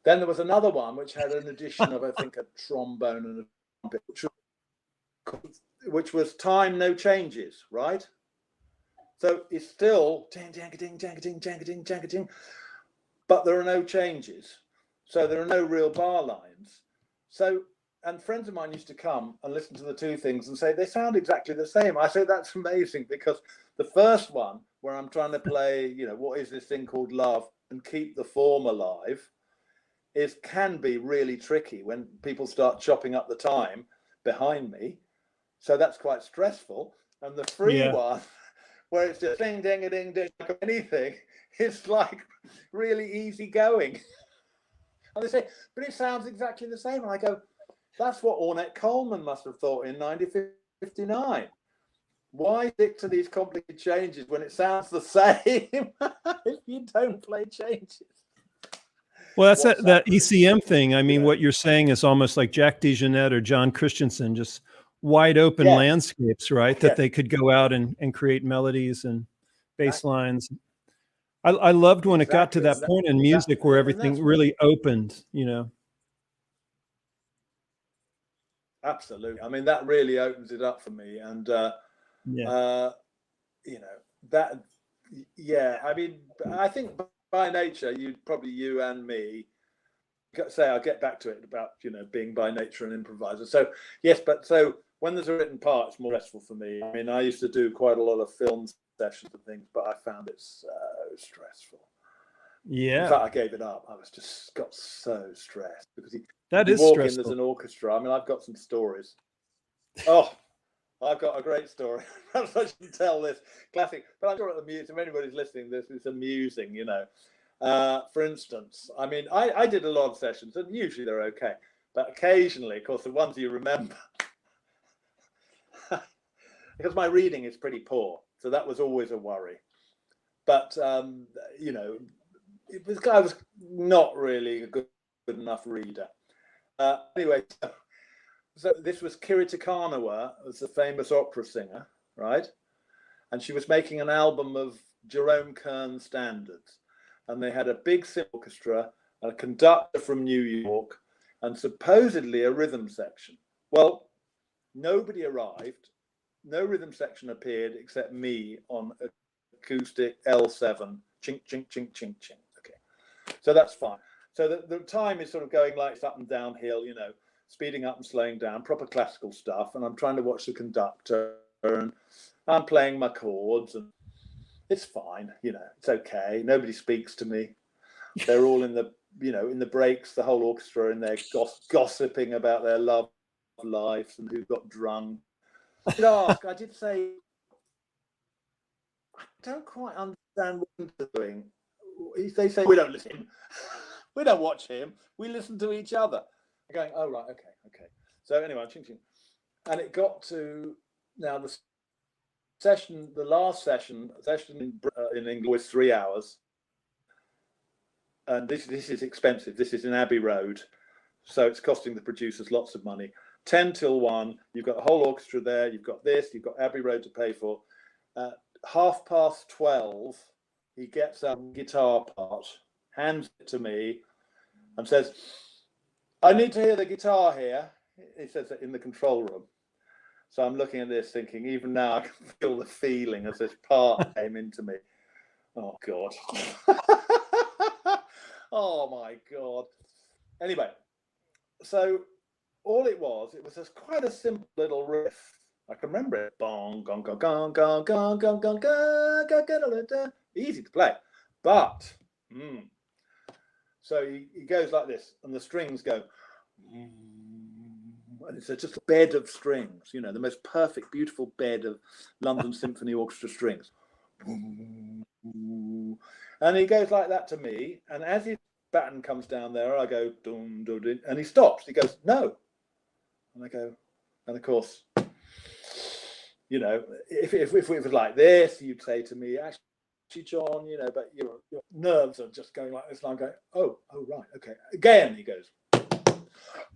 Then there was another one which had an addition of, I think, a trombone and a trumpet, which was time, no changes, right? So it's still ding, ding, ding, ding, ding, ding, ding, ding, ding, but there are no changes. So there are no real bar lines. So, and friends of mine used to come and listen to the 2 things and say, they sound exactly the same. I say, that's amazing, because the first one, where I'm trying to play, what is this thing called love, and keep the form alive, can be really tricky when people start chopping up the time behind me. So that's quite stressful. And the free one, where it's just ding, ding, ding, ding, like anything, it's like really easy going. And they say, but it sounds exactly the same. And I go, that's what Ornette Coleman must have thought in 1959. Why stick to these complicated changes when it sounds the same if you don't play changes? Well, that's that ECM thing. I mean, what you're saying is almost like Jack DeJohnette or John Christensen, just wide open landscapes, right? That they could go out and create melodies and bass lines. I loved when it got to that point in music where everything really opened, Absolutely. I mean, that really opens it up for me. And, I mean, I think by nature, you and me, say, I'll get back to it about, being by nature an improviser. So, yes, but so when there's a written part, it's more stressful for me. I mean, I used to do quite a lot of film sessions and things, but I found it so stressful. Yeah. In fact, I gave it up. I got so stressed because you walk in, there's an orchestra. I mean, I've got some stories. Oh, I've got a great story. Perhaps I shouldn't tell this classic, but I'm sure at the music, if anybody's listening to this, it's amusing, For instance, I mean, I did a lot of sessions, and usually they're okay, but occasionally, of course, the ones you remember, because my reading is pretty poor, so that was always a worry. But you know, I was not really a good enough reader. Anyway, so this was Kirita Kanawa, was a famous opera singer, right? And she was making an album of Jerome Kern standards. And they had a big orchestra, a conductor from New York, and supposedly a rhythm section. Well, nobody arrived. No rhythm section appeared except me on acoustic L7. Chink, chink, chink, chink, chink. Okay, so that's fine. So the time is sort of going like up and downhill, you know, speeding up and slowing down, proper classical stuff. And I'm trying to watch the conductor, and I'm playing my chords, and it's fine, you know, it's okay. Nobody speaks to me. They're all in the, you know, in the breaks, the whole orchestra in there gossiping about their love lives and who got drunk. I did ask, I did say, I don't quite understand what they're doing. They say, we don't listen to him. We don't watch him. We listen to each other. I'm going, oh, right, okay. So anyway, ching, ching. And it got to, now the session, the last session in England was 3 hours, and this is expensive. This is in Abbey Road, so it's costing the producers lots of money. 10 till 1, you've got the whole orchestra there, you've got this, you've got Abbey Road to pay for. 12:30, he gets a guitar part, hands it to me, and says, I need to hear the guitar here. He says it in the control room. So I'm looking at this thinking, even now I can feel the feeling as this part came into me. Oh, God. Oh, my God. Anyway, so all it was just quite a simple little riff. I can remember it. Bong, gong, gong, gong, gong, gong, gong, gong, gong, gong, gong, gong. Easy to play. But, so he goes like this, and the strings go, and it's just a bed of strings, you know, the most perfect, beautiful bed of London Symphony Orchestra strings. And he goes like that to me, and as his baton comes down there, I go, dum, dum, dum, and he stops. He goes, no. And I go, and of course, you know, if it was like this, you'd say to me, actually, John, you know, but your nerves are just going like this. And I'm going, oh, right, okay. Again, he goes,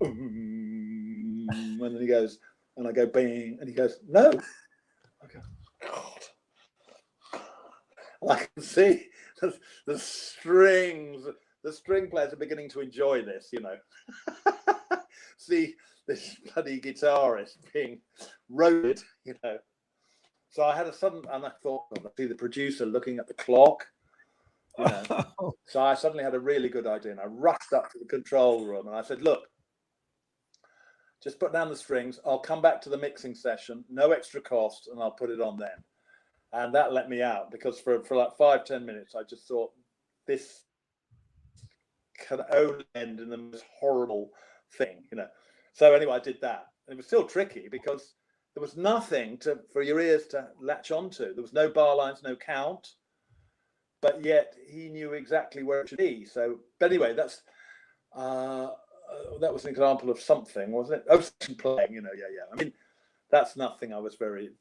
and then he goes, and I go, bing, and he goes, no. I go, God. And I can see the strings, the string players are beginning to enjoy this, you know. See this bloody guitarist being roasted, you know. So I had a sudden, and I thought, I see the producer looking at the clock, you know. So I suddenly had a really good idea, and I rushed up to the control room, and I said, look, just put down the strings. I'll come back to the mixing session, no extra cost, and I'll put it on then. And that let me out, because for like 5-10 minutes, I just thought this can only end in the most horrible thing, you know. So anyway, I did that. And it was still tricky because there was nothing for your ears to latch onto. There was no bar lines, no count, but yet he knew exactly where it should be. So, but anyway, that was an example of something, wasn't it? Oh, playing, you know, yeah. I mean, that's nothing I was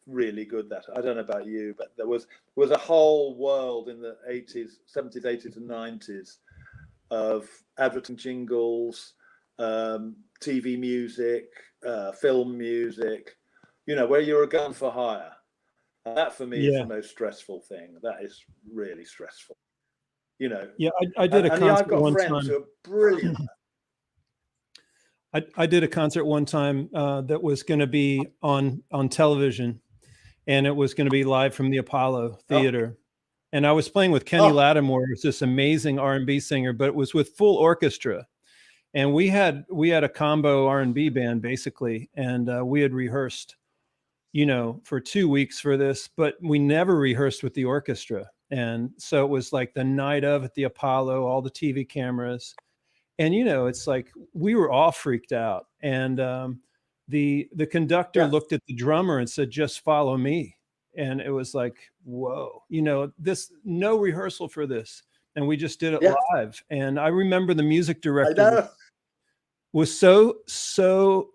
really good at. I don't know about you, but there was a whole world in the 80s, 70s, 80s and 90s of advertising jingles, TV music, film music, you know, where you're a gun for hire. And that for me is the most stressful thing. That is really stressful, you know. Yeah, I did a concert I've got one friends time. who are brilliant. I did a concert one time that was going to be on television, and it was going to be live from the Apollo Theater. Oh. And I was playing with Kenny Lattimore, who's this amazing R&B singer, but it was with full orchestra. And we had a combo R&B band basically, and we had rehearsed, you know, for 2 weeks for this, but we never rehearsed with the orchestra. And so it was like the night of at the Apollo, all the TV cameras. And, you know, it's like we were all freaked out. And the conductor looked at the drummer and said, just follow me. And it was like, whoa, you know, no rehearsal for this. and we just did it Yeah. live. And I remember the music I director know. was so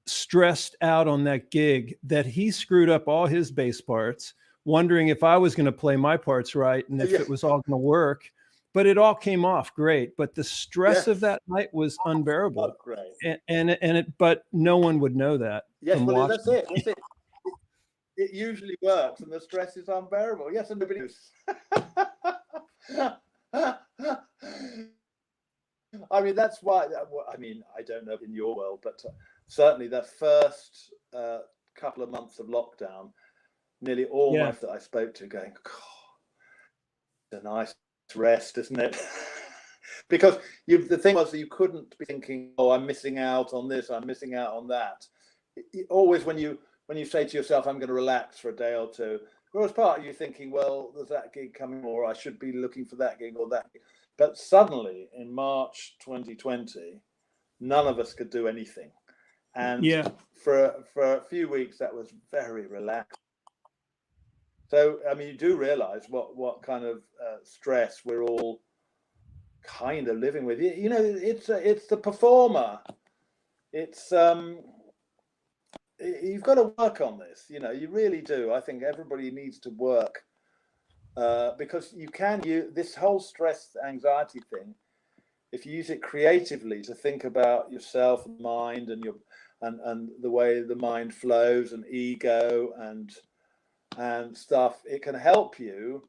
stressed out on that gig that he screwed up all his bass parts, wondering if I was going to play my parts right and if Yeah. it was all going to work. But it all came off great. But the stress of Yes. that night was unbearable. Oh, great. But no one would know that. Yes, from well, watching. that's it. That's it. It usually works, and the stress is unbearable. Yes, and nobody knows. I mean, that's why. I mean, I don't know in your world, but certainly the first couple of months of lockdown, nearly all my that I spoke to going, God, it's a nice rest, isn't it? Because the thing was that you couldn't be thinking, oh, I'm missing out on this, I'm missing out on that. Always when you say to yourself, I'm going to relax for a day or two, there was part of you thinking, well, there's that gig coming, or I should be looking for that gig or that gig. But suddenly in March 2020, none of us could do anything. And for a few weeks, that was very relaxed. So, I mean, you do realize what kind of stress we're all kind of living with. You know, it's the performer. It's you've got to work on this. You know, you really do. I think everybody needs to work because this whole stress anxiety thing, if you use it creatively to think about yourself and mind and and the way the mind flows and ego and stuff, it can help you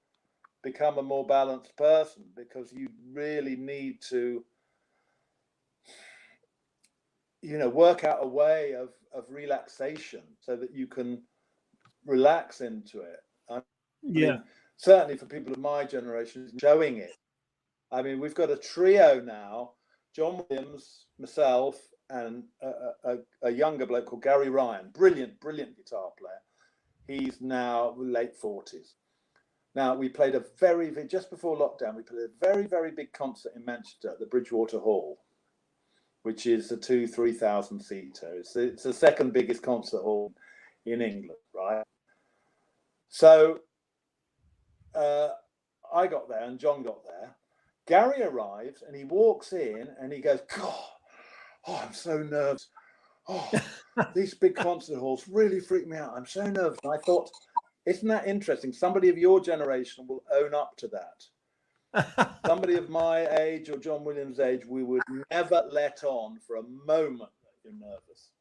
become a more balanced person, because you really need to, you know, work out a way of relaxation so that you can relax into it. I mean, certainly for people of my generation, showing it. I mean, we've got a trio now: John Williams, myself, and a younger bloke called Gary Ryan. Brilliant guitar player. He's now late 40s. Now, we played just before lockdown, we played a very, very big concert in Manchester at the Bridgewater Hall, which is a 3,000 seater. It's the second biggest concert hall in England, right? So I got there and John got there. Gary arrives and he walks in and he goes, God, I'm so nervous. Oh, these big concert halls really freak me out. I'm so nervous. And I thought, isn't that interesting? Somebody of your generation will own up to that. Somebody of my age or John Williams' age, we would never let on for a moment that you're nervous.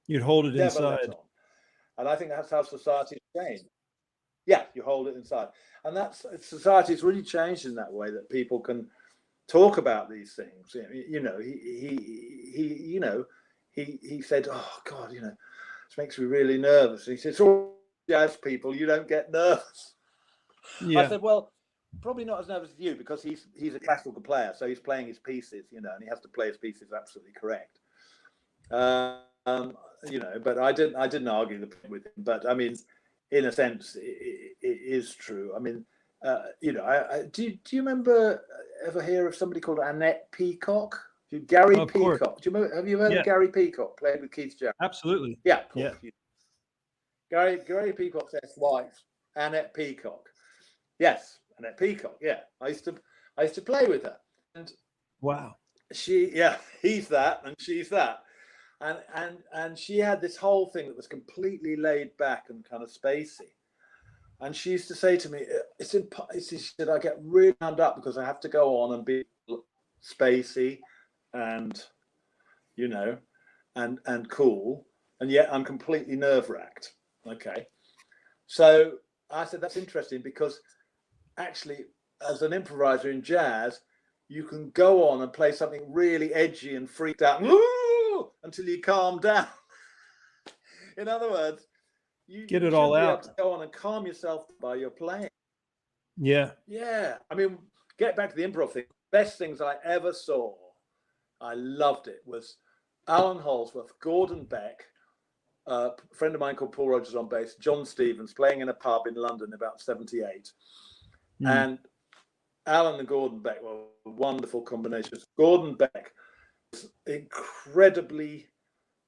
You'd hold it never inside. Let on. And I think that's how society's changed. Yeah, you hold it inside. And society's really changed in that way, that people can talk about these things. You know, he said, oh God, you know, this makes me really nervous. And he said, all jazz people, you don't get nervous. I said, well, probably not as nervous as you, because he's a classical player, so he's playing his pieces, you know, and he has to play his pieces absolutely correct. You know, but I didn't argue the point with him. But I mean, in a sense, it is true. I mean, you know, do you remember ever hear of somebody called Annette Peacock? Gary Peacock. Course. Do you remember? Have you heard of Gary Peacock? Played with Keith Jarrett. Absolutely. Yeah. Cool. Yeah. Gary Peacock's ex-wife, Annette Peacock. Yes, Annette Peacock. Yeah, I used to play with her. And wow. He's that and she's that. And she had this whole thing that was completely laid back and kind of spacey. And she used to say to me, she said, I get really wound up because I have to go on and be spacey and, you know, and cool. And yet I'm completely nerve-wracked. Okay. So I said, that's interesting, because actually, as an improviser in jazz, you can go on and play something really edgy and freaked out until you calm down. In other words, you get it all out. Be able to go on and calm yourself by your playing. Yeah. I mean, get back to the improv thing. Best things I ever saw, I loved it, was Allan Holdsworth, Gordon Beck, a friend of mine called Paul Rogers on bass, John Stevens, playing in a pub in London about 78. And Allan and Gordon Beck were wonderful combinations. Gordon Beck was incredibly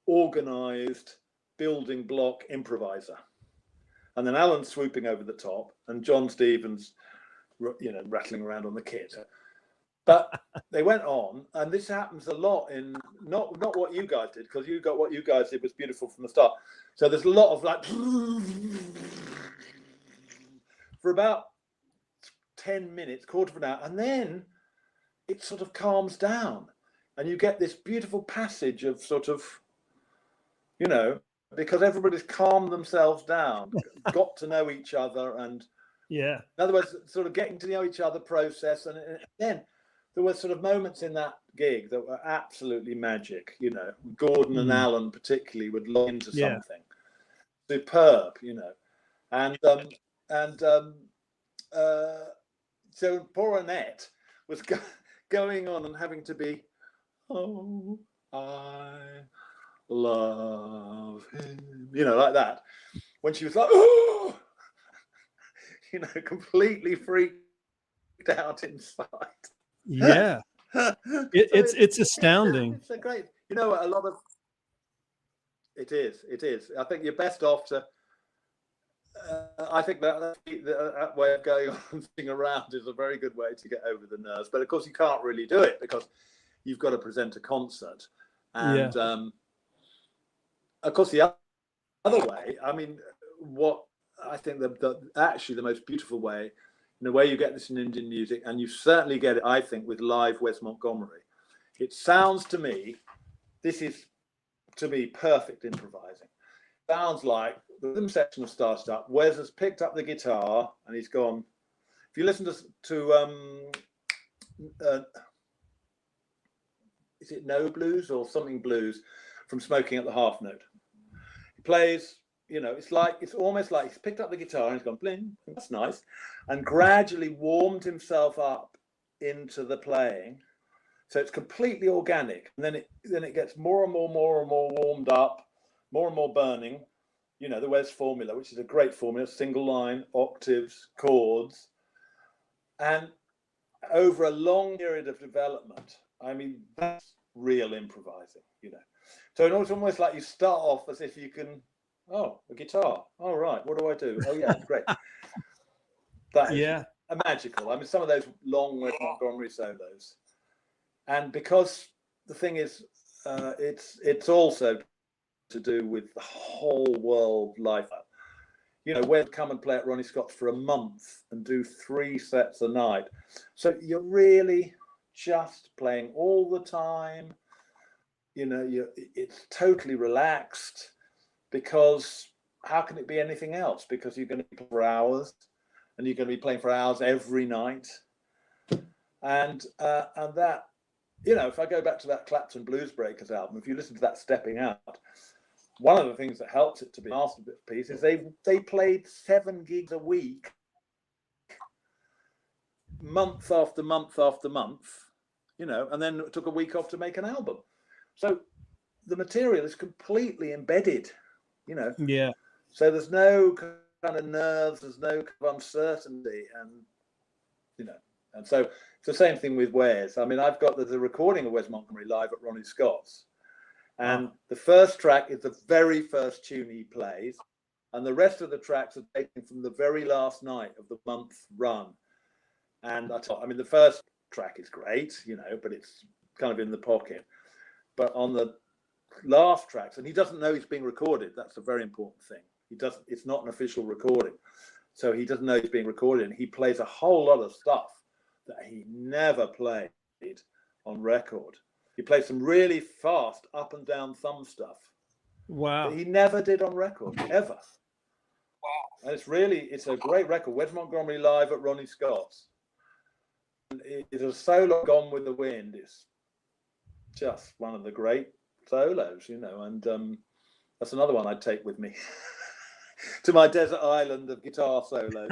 organized building block improviser. And then Allan swooping over the top, and John Stevens rattling around on the kit. But they went on, and this happens a lot in not what you guys did, because what you guys did was beautiful from the start. So there's a lot of like for about 10 minutes, quarter of an hour, and then it sort of calms down, and you get this beautiful passage of sort of, because everybody's calmed themselves down, got to know each other, and in other words, sort of getting to know each other process, and then there were sort of moments in that gig that were absolutely magic. Gordon and Allan particularly would log into something superb, and so poor Annette was going on and having to be, oh, I love him, like that, when she was like, oh, completely freaked out inside. It's astounding. It's a great, a lot of it is. I think you're best off to. I think that way of going on and sitting around is a very good way to get over the nerves. But of course, you can't really do it because you've got to present a concert, and of course, the other way. I mean, what I think actually the most beautiful way, in the way you get this in Indian music, and you certainly get it, I think, with live Wes Montgomery. It sounds to me, this is to me perfect improvising. Sounds like the rhythm section have started up. Wes has picked up the guitar and he's gone. If you listen to is it No Blues or something blues from Smoking at the Half Note? He plays. It's almost like he's picked up the guitar and he's gone bling. That's nice, and gradually warmed himself up into the playing. So it's completely organic, and then it gets more and more warmed up, more and more burning. The Wes formula, which is a great formula: single line, octaves, chords, and over a long period of development. I mean, that's real improvising. So it's almost like you start off as if you can. Oh, a guitar. All right. What do I do? Oh, yeah, great. That is magical. I mean, some of those long Wes Montgomery solos, and because the thing is, it's also to do with the whole world life. We'd come and play at Ronnie Scott's for a month and do 3 sets a night. So you're really just playing all the time. It's totally relaxed. Because how can it be anything else? Because you're going to be playing for hours, and you're going to be playing for hours every night, and that, if I go back to that Clapton Blues Breakers album, if you listen to that Stepping Out, one of the things that helps it to be a masterpiece is they played 7 gigs a week, month after month after month, and then it took a week off to make an album. So the material is completely embedded. So there's no kind of nerves, there's no kind of uncertainty, and so it's the same thing with Wes. I mean, there's a recording of Wes Montgomery live at Ronnie Scott's, and the first track is the very first tune he plays, and the rest of the tracks are taken from the very last night of the month run. And I mean, the first track is great, but it's kind of in the pocket. But on the last tracks, and he doesn't know he's being recorded. That's a very important thing. It's not an official recording, so he doesn't know he's being recorded, and he plays a whole lot of stuff that he never played on record. He plays some really fast up and down thumb stuff. Wow. That he never did on record ever. Wow. And it's a great record. Wes Montgomery live at Ronnie Scott's. It's a solo, Gone with the Wind. It's just one of the great solos, and that's another one I'd take with me to my desert island of guitar solos.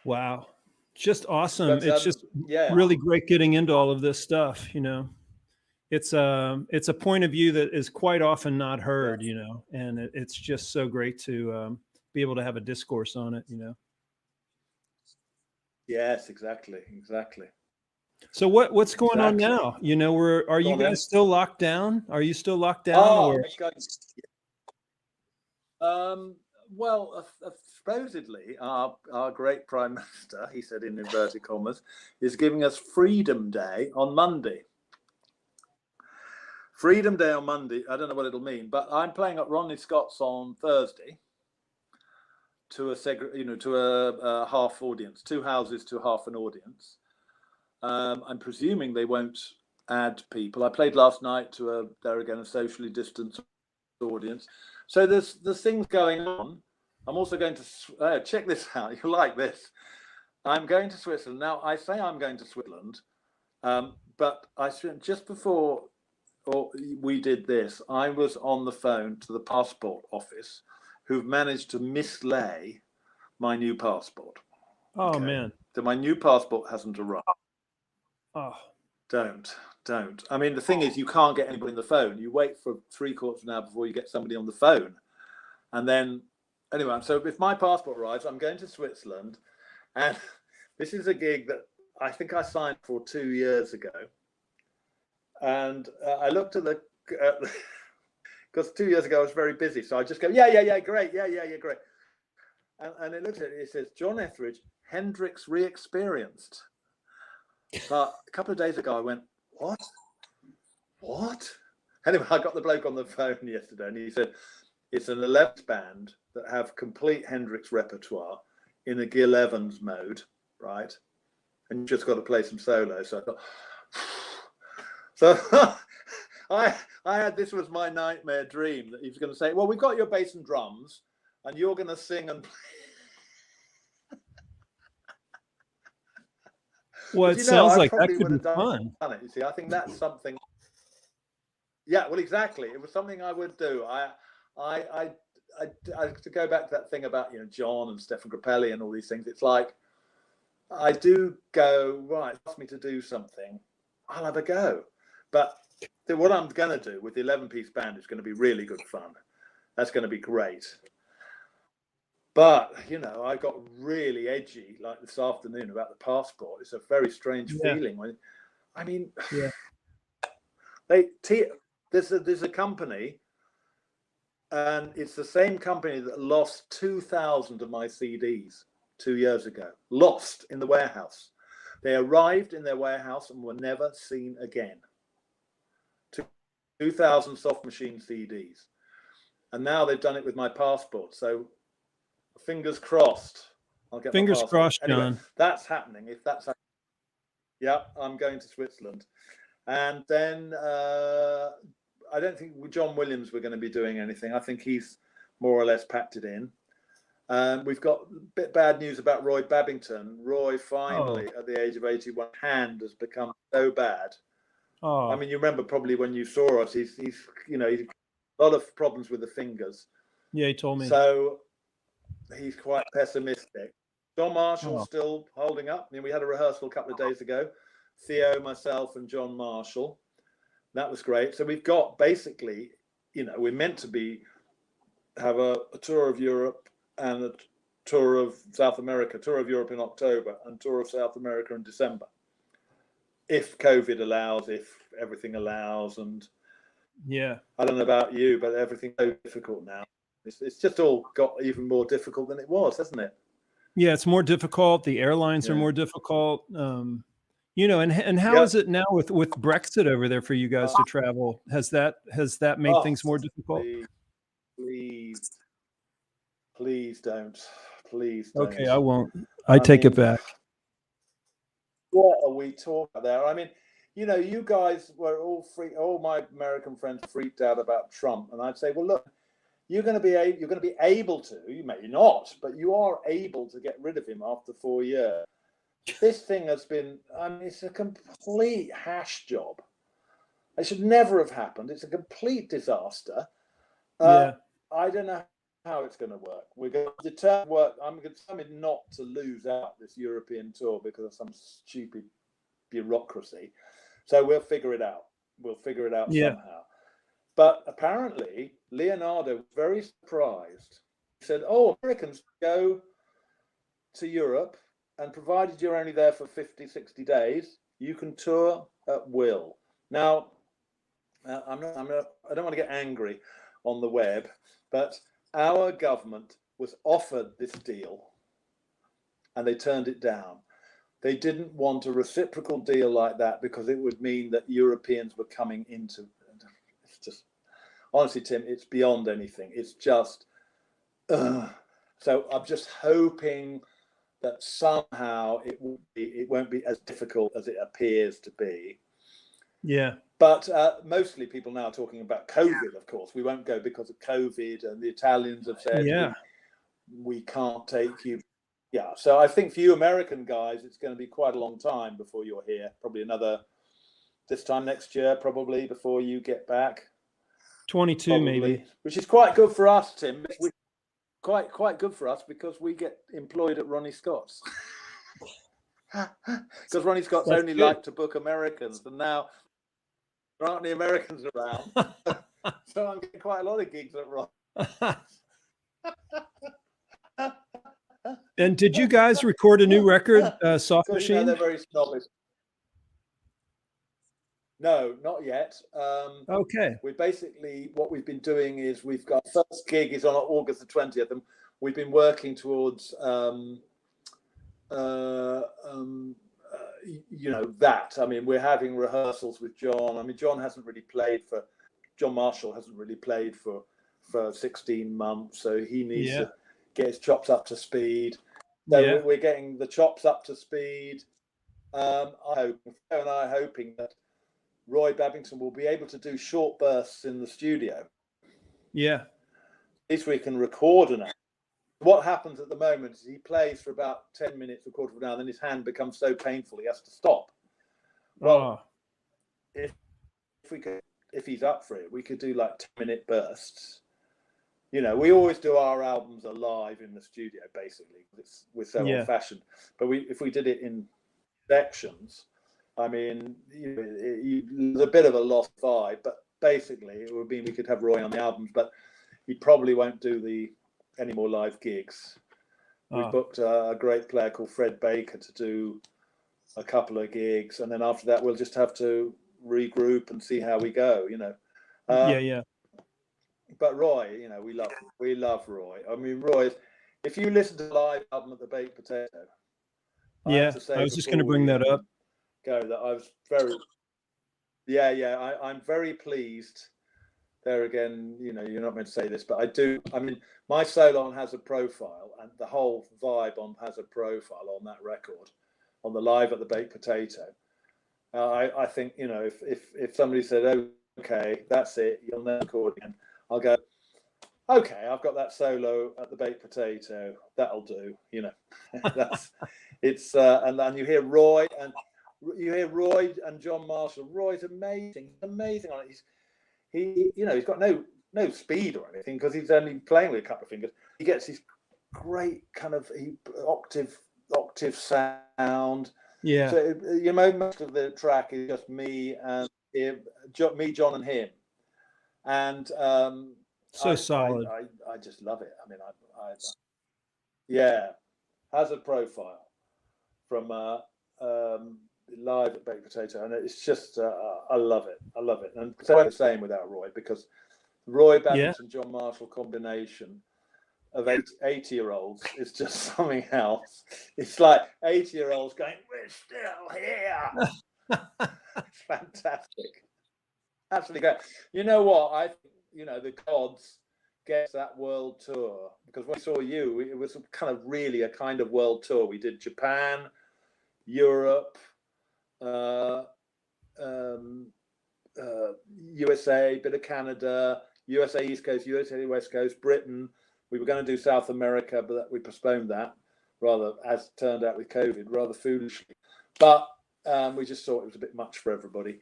Wow, just awesome. But, it's just really great getting into all of this stuff. It's a point of view that is quite often not heard, and it's just so great to be able to have a discourse on it. Yes, exactly. So what's going on now? Are you guys still locked down? Are you still locked down? Oh, Well, supposedly our great Prime Minister, he said in inverted commas, is giving us Freedom Day on Monday. Freedom Day on Monday. I don't know what it'll mean, but I'm playing at Ronnie Scott's on Thursday to a half audience, 2 houses to half an audience. I'm presuming they won't add people. I played last night to there again a socially distanced audience. So there's things going on. I'm also going to check this out. You like this? I'm going to Switzerland now. I say I'm going to Switzerland, but just before we did this, I was on the phone to the passport office, who've managed to mislay my new passport. Oh, man. So my new passport hasn't arrived. Oh. Don't. I mean, the thing is, you can't get anybody on the phone. You wait for 3/4 of an hour before you get somebody on the phone. And then, anyway, so if my passport arrives, I'm going to Switzerland. And this is a gig that I think I signed for 2 years ago. And I looked at because 2 years ago I was very busy. So I just go, yeah, great. Yeah, great. And it looks at it says, John Etheridge, Hendrix re-experienced. But a couple of days ago, I went, what? Anyway, I got the bloke on the phone yesterday, and he said, it's an 11th band that have complete Hendrix repertoire in a Gil Evans mode, right? And you just got to play some solos. So I thought, so I had, this was my nightmare dream, that he was going to say, well, we've got your bass and drums, and you're going to sing and play. Well, it sounds like that could be fun. You see, I think that's something. Yeah, well, exactly. It was something I would do. I to go back to that thing about John and Stefan Grappelli and all these things. It's like I do go right. Ask me to do something, I'll have a go. But what I'm going to do with the 11-piece band is going to be really good fun. That's going to be great. But, I got really edgy like this afternoon about the passport. It's a very strange feeling. There's a company, and it's the same company that lost 2,000 of my CDs 2 years ago. Lost in the warehouse. They arrived in their warehouse and were never seen again. 2,000 soft machine CDs. And now they've done it with my passport. So fingers crossed. I'll get fingers crossed, anyway, John. That's happening. If that's happening, yeah, I'm going to Switzerland, and then I don't think with John Williams we're going to be doing anything. I think he's more or less packed it in. We've got a bit bad news about Roy Babington. Roy finally, at the age of 81, hand has become so bad. Oh. I mean, you remember probably when you saw us. He's a lot of problems with the fingers. Yeah, he told me. So he's quite pessimistic. John Marshall's still holding up. I mean, we had a rehearsal a couple of days ago. Theo, myself, and John Marshall. That was great. So we've got basically, we're meant to have a tour of Europe and a tour of South America, tour of Europe in October and tour of South America in December. If COVID allows, if everything allows. And yeah, I don't know about you, but everything's so difficult now. It's just all got even more difficult than it was, hasn't it? Yeah, it's more difficult. The airlines are more difficult. And how is it now with Brexit over there for you guys to travel? Has that made things more difficult? Please don't. Okay, I won't. I take it back. What are we talking about there? I mean, you guys were all my American friends freaked out about Trump, and I'd say, well, look, you're going to be able to. You may not, but you are able to get rid of him after 4 years. This thing has been. I mean, it's a complete hash job. It should never have happened. It's a complete disaster. I don't know how it's going to work. We're going to determine. I'm determined not to lose out this European tour because of some stupid bureaucracy. So we'll figure it out. Somehow. But apparently, Leonardo was very surprised. He said, Americans go to Europe, and provided you're only there for 50, 60 days, you can tour at will. Now, I don't want to get angry on the web, but our government was offered this deal and they turned it down. They didn't want a reciprocal deal like that because it would mean that Europeans were coming into. It's just, honestly, Tim, it's beyond anything. It's just. So I'm just hoping that somehow it won't be as difficult as it appears to be. Yeah. But mostly people now are talking about COVID, of course. We won't go because of COVID, and the Italians have said, we can't take you. Yeah, so I think for you American guys, it's going to be quite a long time before you're here. Probably this time next year, probably, before you get back. 22 probably. Maybe. Which is quite good for us, Tim. Quite good for us because we get employed at Ronnie Scott's. Because Ronnie Scott's only like to book Americans, and now there aren't any Americans around. So I'm getting quite a lot of gigs at Ronnie. And did you guys record a new record, Soft Machine? You know, they're very snobbish. No, not yet. Okay. We basically, what we've been doing is we've got first gig is on August the 20th, and we've been working towards, you know, that. I mean, we're having rehearsals with John. I mean, John Marshall hasn't really played for 16 months, so he needs to get his chops up to speed. So we're getting the chops up to speed. I hoping that Roy Babington will be able to do short bursts in the studio. Yeah. At least we can record an hour. What happens at the moment is he plays for about 10 minutes, a quarter of an hour, then his hand becomes so painful he has to stop. Well, if he's up for it, we could do like 10-minute bursts. You know, we always do our albums alive in the studio, basically. We're so old-fashioned. But if we did it in sections, I mean, there's a bit of a lost vibe. But basically, it would mean we could have Roy on the albums, but he probably won't do any more live gigs. We've booked a great player called Fred Baker to do a couple of gigs, and then after that, we'll just have to regroup and see how we go. You know. But Roy, you know, we love Roy. I mean, Roy, if you listen to the live album at the Baked Potato, I was just going to bring that up. That I was very, I'm very pleased. There again, you know, you're not meant to say this, but I do. I mean, my solo on Has a Profile, and the whole vibe on Has a Profile on that record, on the live at the Baked Potato. I think, you know, if somebody said, okay, that's it, you'll never record again, I'll go, okay, I've got that solo at the Baked Potato, that'll do, you know. And then you hear Roy and John Marshall. Roy's amazing on it. He's got no speed or anything because he's only playing with a couple of fingers. He gets his great kind of octave sound. Yeah. So most of the track is just me and him, John and him. And solid. I just love it. I mean, Has a Profile from live at Baked Potato, and it's just I love it. And so I'm the same without Roy, because Roy Babington John Marshall combination of 80-year-olds is just something else. It's like 80-year-olds going, "We're still here." It's fantastic. Absolutely great. You know what? The Gods gets that world tour, because when I saw you, it was kind of really a kind of world tour. We did Japan, Europe, USA, bit of Canada, USA East Coast, USA West Coast, Britain. We were going to do South America, but we postponed that, rather, as turned out with COVID, rather foolishly. But we just thought it was a bit much for everybody.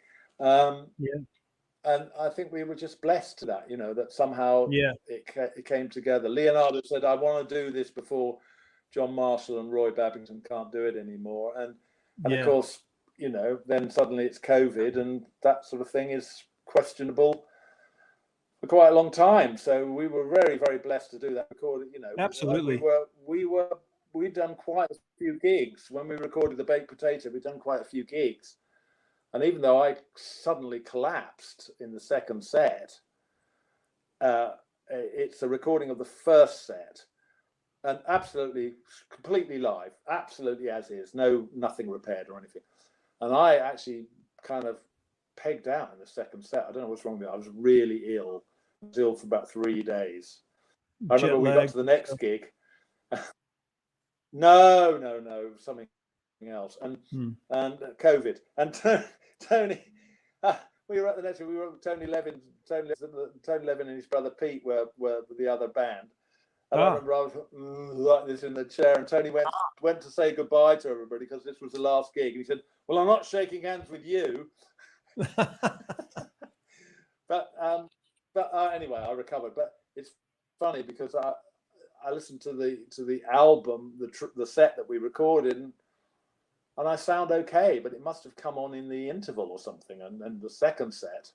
And I think we were just blessed to that, that somehow it came together. Leonardo said, I want to do this before John Marshall and Roy Babington can't do it anymore. And of course, then suddenly it's COVID, and that sort of thing is questionable for quite a long time. So we were very, very blessed to do that recording. Absolutely. We'd done quite a few gigs when we recorded the Baked Potato. We'd done quite a few gigs. And even though I suddenly collapsed in the second set, it's a recording of the first set and absolutely, completely live, absolutely as is, nothing repaired or anything. And I actually kind of pegged out in the second set. I don't know what's wrong with me. I was really ill. I was ill for about 3 days. I remember we got to the next gig. No, something else. And COVID. And Tony, we were at the next. We were Tony Levin and his brother Pete were the other band. And I remember I was like this in the chair, and Tony went to say goodbye to everybody because this was the last gig. And he said, "Well, I'm not shaking hands with you." But anyway, I recovered. But it's funny because I listened to the album, the set that we recorded, and I sound okay, but it must have come on in the interval or something. And the second set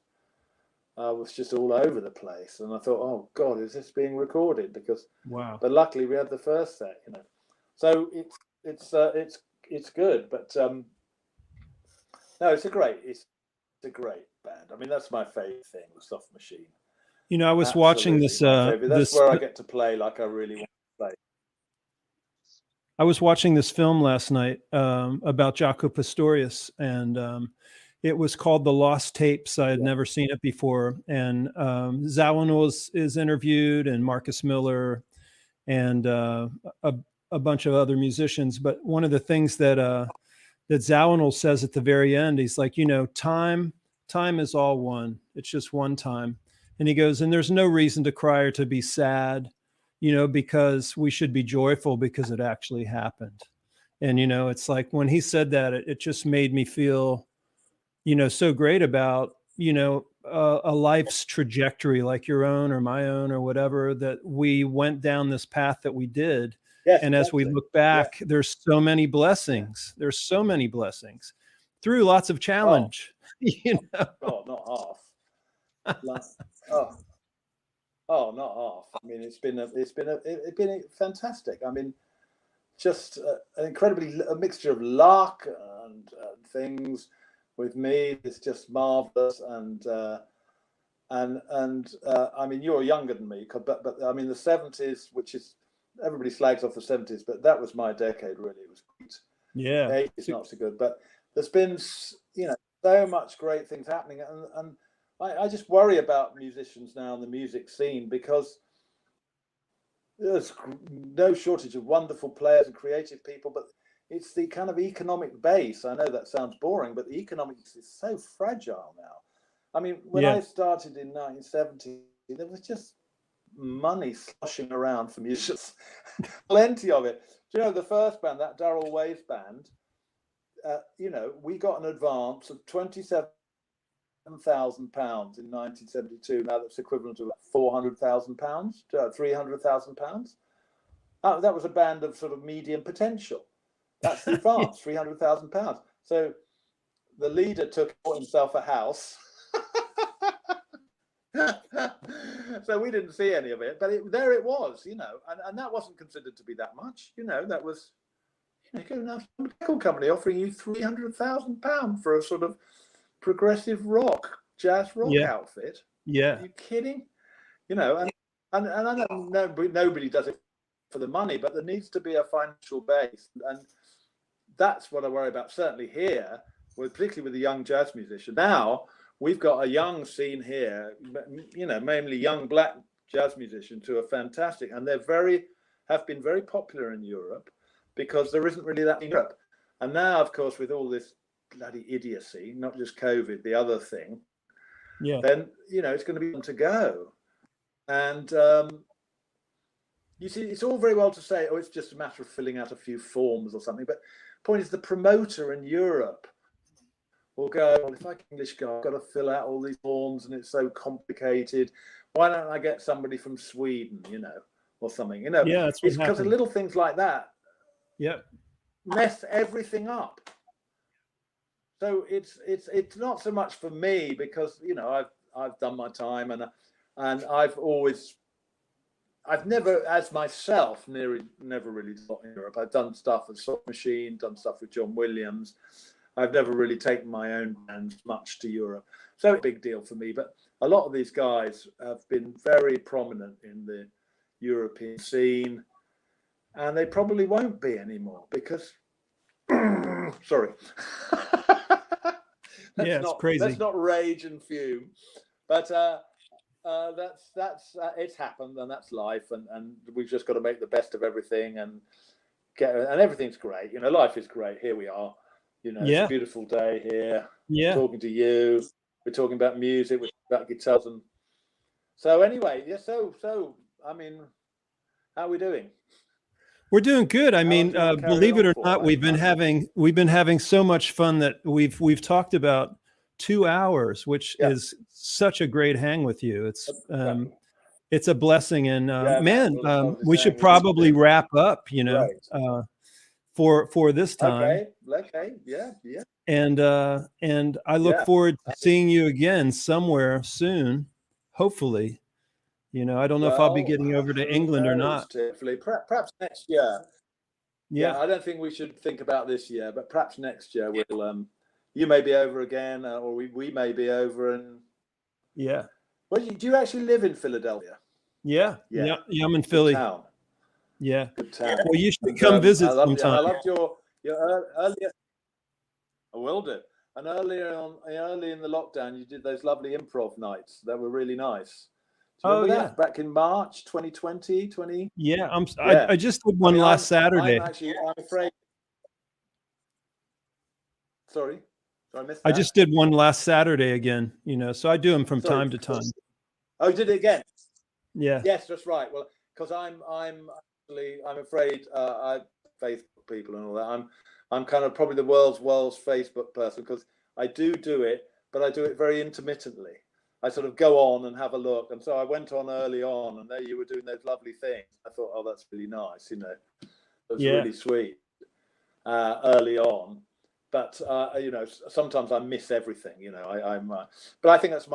was just all over the place, and I thought, oh God, is this being recorded? Because wow. But luckily we had the first set, So it's good, but no, it's a great band. I mean, that's my favorite thing, the Soft Machine. I was Absolutely watching this. That's where I get to play like I really want to play. I was watching this film last night about Jaco Pastorius, and it was called The Lost Tapes. I had never seen it before. And Zawinul is interviewed, and Marcus Miller, and a bunch of other musicians. But one of the things that Zawinul says at the very end, he's like, time is all one. It's just one time. And he goes, and there's no reason to cry or to be sad, because we should be joyful because it actually happened. And, it's like when he said that, it just made me feel, so great about, a life's trajectory like your own or my own or whatever, that we went down this path that we did. Yes, and as we look back, there's so many blessings. There's so many blessings through lots of challenge. Oh, not half. Not half. I mean, it's been fantastic. I mean, just an incredibly a mixture of luck and things with me. It's just marvelous. And I mean, you're younger than me, but I mean, the 70s, which is everybody slags off the 70s, but that was my decade. Really, it was great. Yeah, the 80s not so good, but there's been so much great things happening, and I just worry about musicians now in the music scene, because there's no shortage of wonderful players and creative people, but it's the kind of economic base. I know that sounds boring, but the economics is so fragile now. I mean, when I started in 1970, there was just money sloshing around for musicians, plenty of it. Do you know the first band, that Darrell Waves band? We got an advance of £27,000 in 1972. Now that's equivalent to £400,000, £300,000. That was a band of sort of medium potential. That's the advance, £300,000. So the leader bought himself a house. So we didn't see any of it, but there it was, and that wasn't considered to be that much. That was, a record company offering you £300,000 for a sort of progressive jazz rock outfit. Yeah. Are you kidding? And I know nobody does it for the money, but there needs to be a financial base, and that's what I worry about. Certainly here, particularly with the young jazz musician. Now we've got a young scene here, mainly young black jazz musicians who are fantastic, and have been very popular in Europe, because there isn't really that in Europe. And now, of course, with all this bloody idiocy, not just COVID, the other thing, then, it's going to be on to go. And you see, it's all very well to say, oh, it's just a matter of filling out a few forms or something. But the point is, the promoter in Europe will go, well, if I'm an English guy, I've got to fill out all these forms and it's so complicated. Why don't I get somebody from Sweden, or something? Yeah, it's because of little things like that. Yep. Mess everything up. So it's not so much for me, because I've done my time, and I've never, as myself, never really taught in Europe. I've done stuff with Soft Machine, done stuff with John Williams. I've never really taken my own bands much to Europe, so it's a big deal for me. But a lot of these guys have been very prominent in the European scene. and they probably won't be anymore because, sorry. It's crazy. Let's not rage and fume, but that's it's happened, and that's life, and we've just got to make the best of everything and and everything's great. You know, life is great. Here we are. You know, it's a beautiful day here. Talking to you. We're talking about music. We're talking about guitars, and so anyway, So I mean, how are we doing? We're doing good. I mean, believe it or not, we've been having so much fun that we've talked about 2 hours, which is such a great hang with you. It's a blessing, and we should probably wrap up, you know, for this time. Okay. Yeah. And I look forward to seeing you again somewhere soon, hopefully. You know, I don't know if I'll be getting over to England or not. Perhaps next year. Yeah, I don't think we should think about this year, but perhaps next year we'll. You may be over again, or we may be over. And well, do you actually live in Philadelphia? Yeah, I'm in Philly. Good town. Yeah, good town. Well, you should come visit sometime. I loved your earlier. I will do. And early in the lockdown, you did those lovely improv nights. That were really nice. That? Back in March 2020, 20. Yeah, I just did one last Saturday. I'm afraid. Sorry, I missed that. I just did one last Saturday again. You know, so I do them from time to time. Oh, you did it again? Yeah. Yes, that's right. Well, because I'm afraid I Facebook people and all that. I'm kind of probably the world's Facebook person because I do it, but I do it very intermittently. I sort of go on and have a look. And so I went on early on, and there you were doing those lovely things. I thought, oh, that's really nice, you know. It was really sweet early on. But, you know, sometimes I miss everything, you know. But I think it's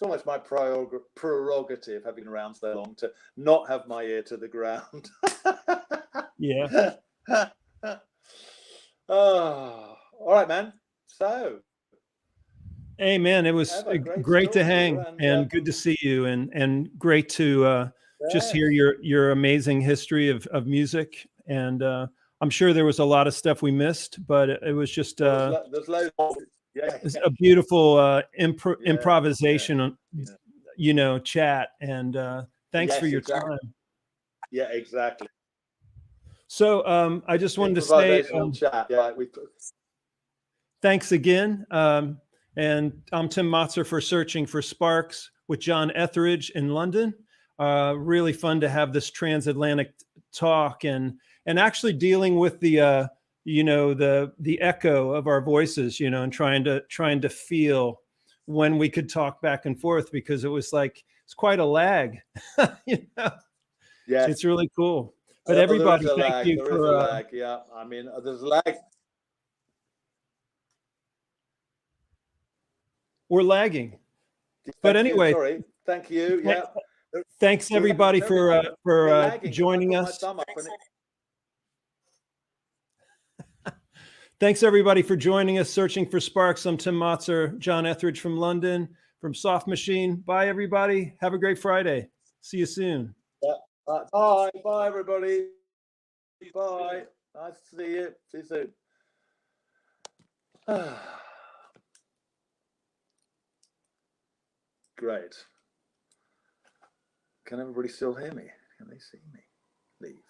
almost my prerogative, having been around so long, to not have my ear to the ground. Yeah. Oh, all right, man. So. Hey man, it was great to hang and good to see you, and great to just hear your amazing history of music. And I'm sure there was a lot of stuff we missed, but it was just there's loads. It's a beautiful improvisation, you know, chat. And thanks for your time. Yeah, exactly. So I just wanted to say thanks again. And I'm Tim Motzer for Searching for Sparks with John Etheridge in London. Really fun to have this transatlantic talk and actually dealing with the you know, the echo of our voices, you know, and trying to feel when we could talk back and forth, because it was like it's quite a lag. You know? Yeah, it's really cool. But everybody, thank you for yeah. I mean, there's a lag. We're lagging, but anyway. Sorry, thank you. Yeah, thanks everybody for joining us. Thanks everybody for joining us. Searching for Sparks. I'm Tim Motzer, John Etheridge from London, from Soft Machine. Bye everybody. Have a great Friday. See you soon. Yeah. Bye everybody. Bye. Nice to see you. See you soon. Great. Can everybody still hear me? Can they see me? Leave.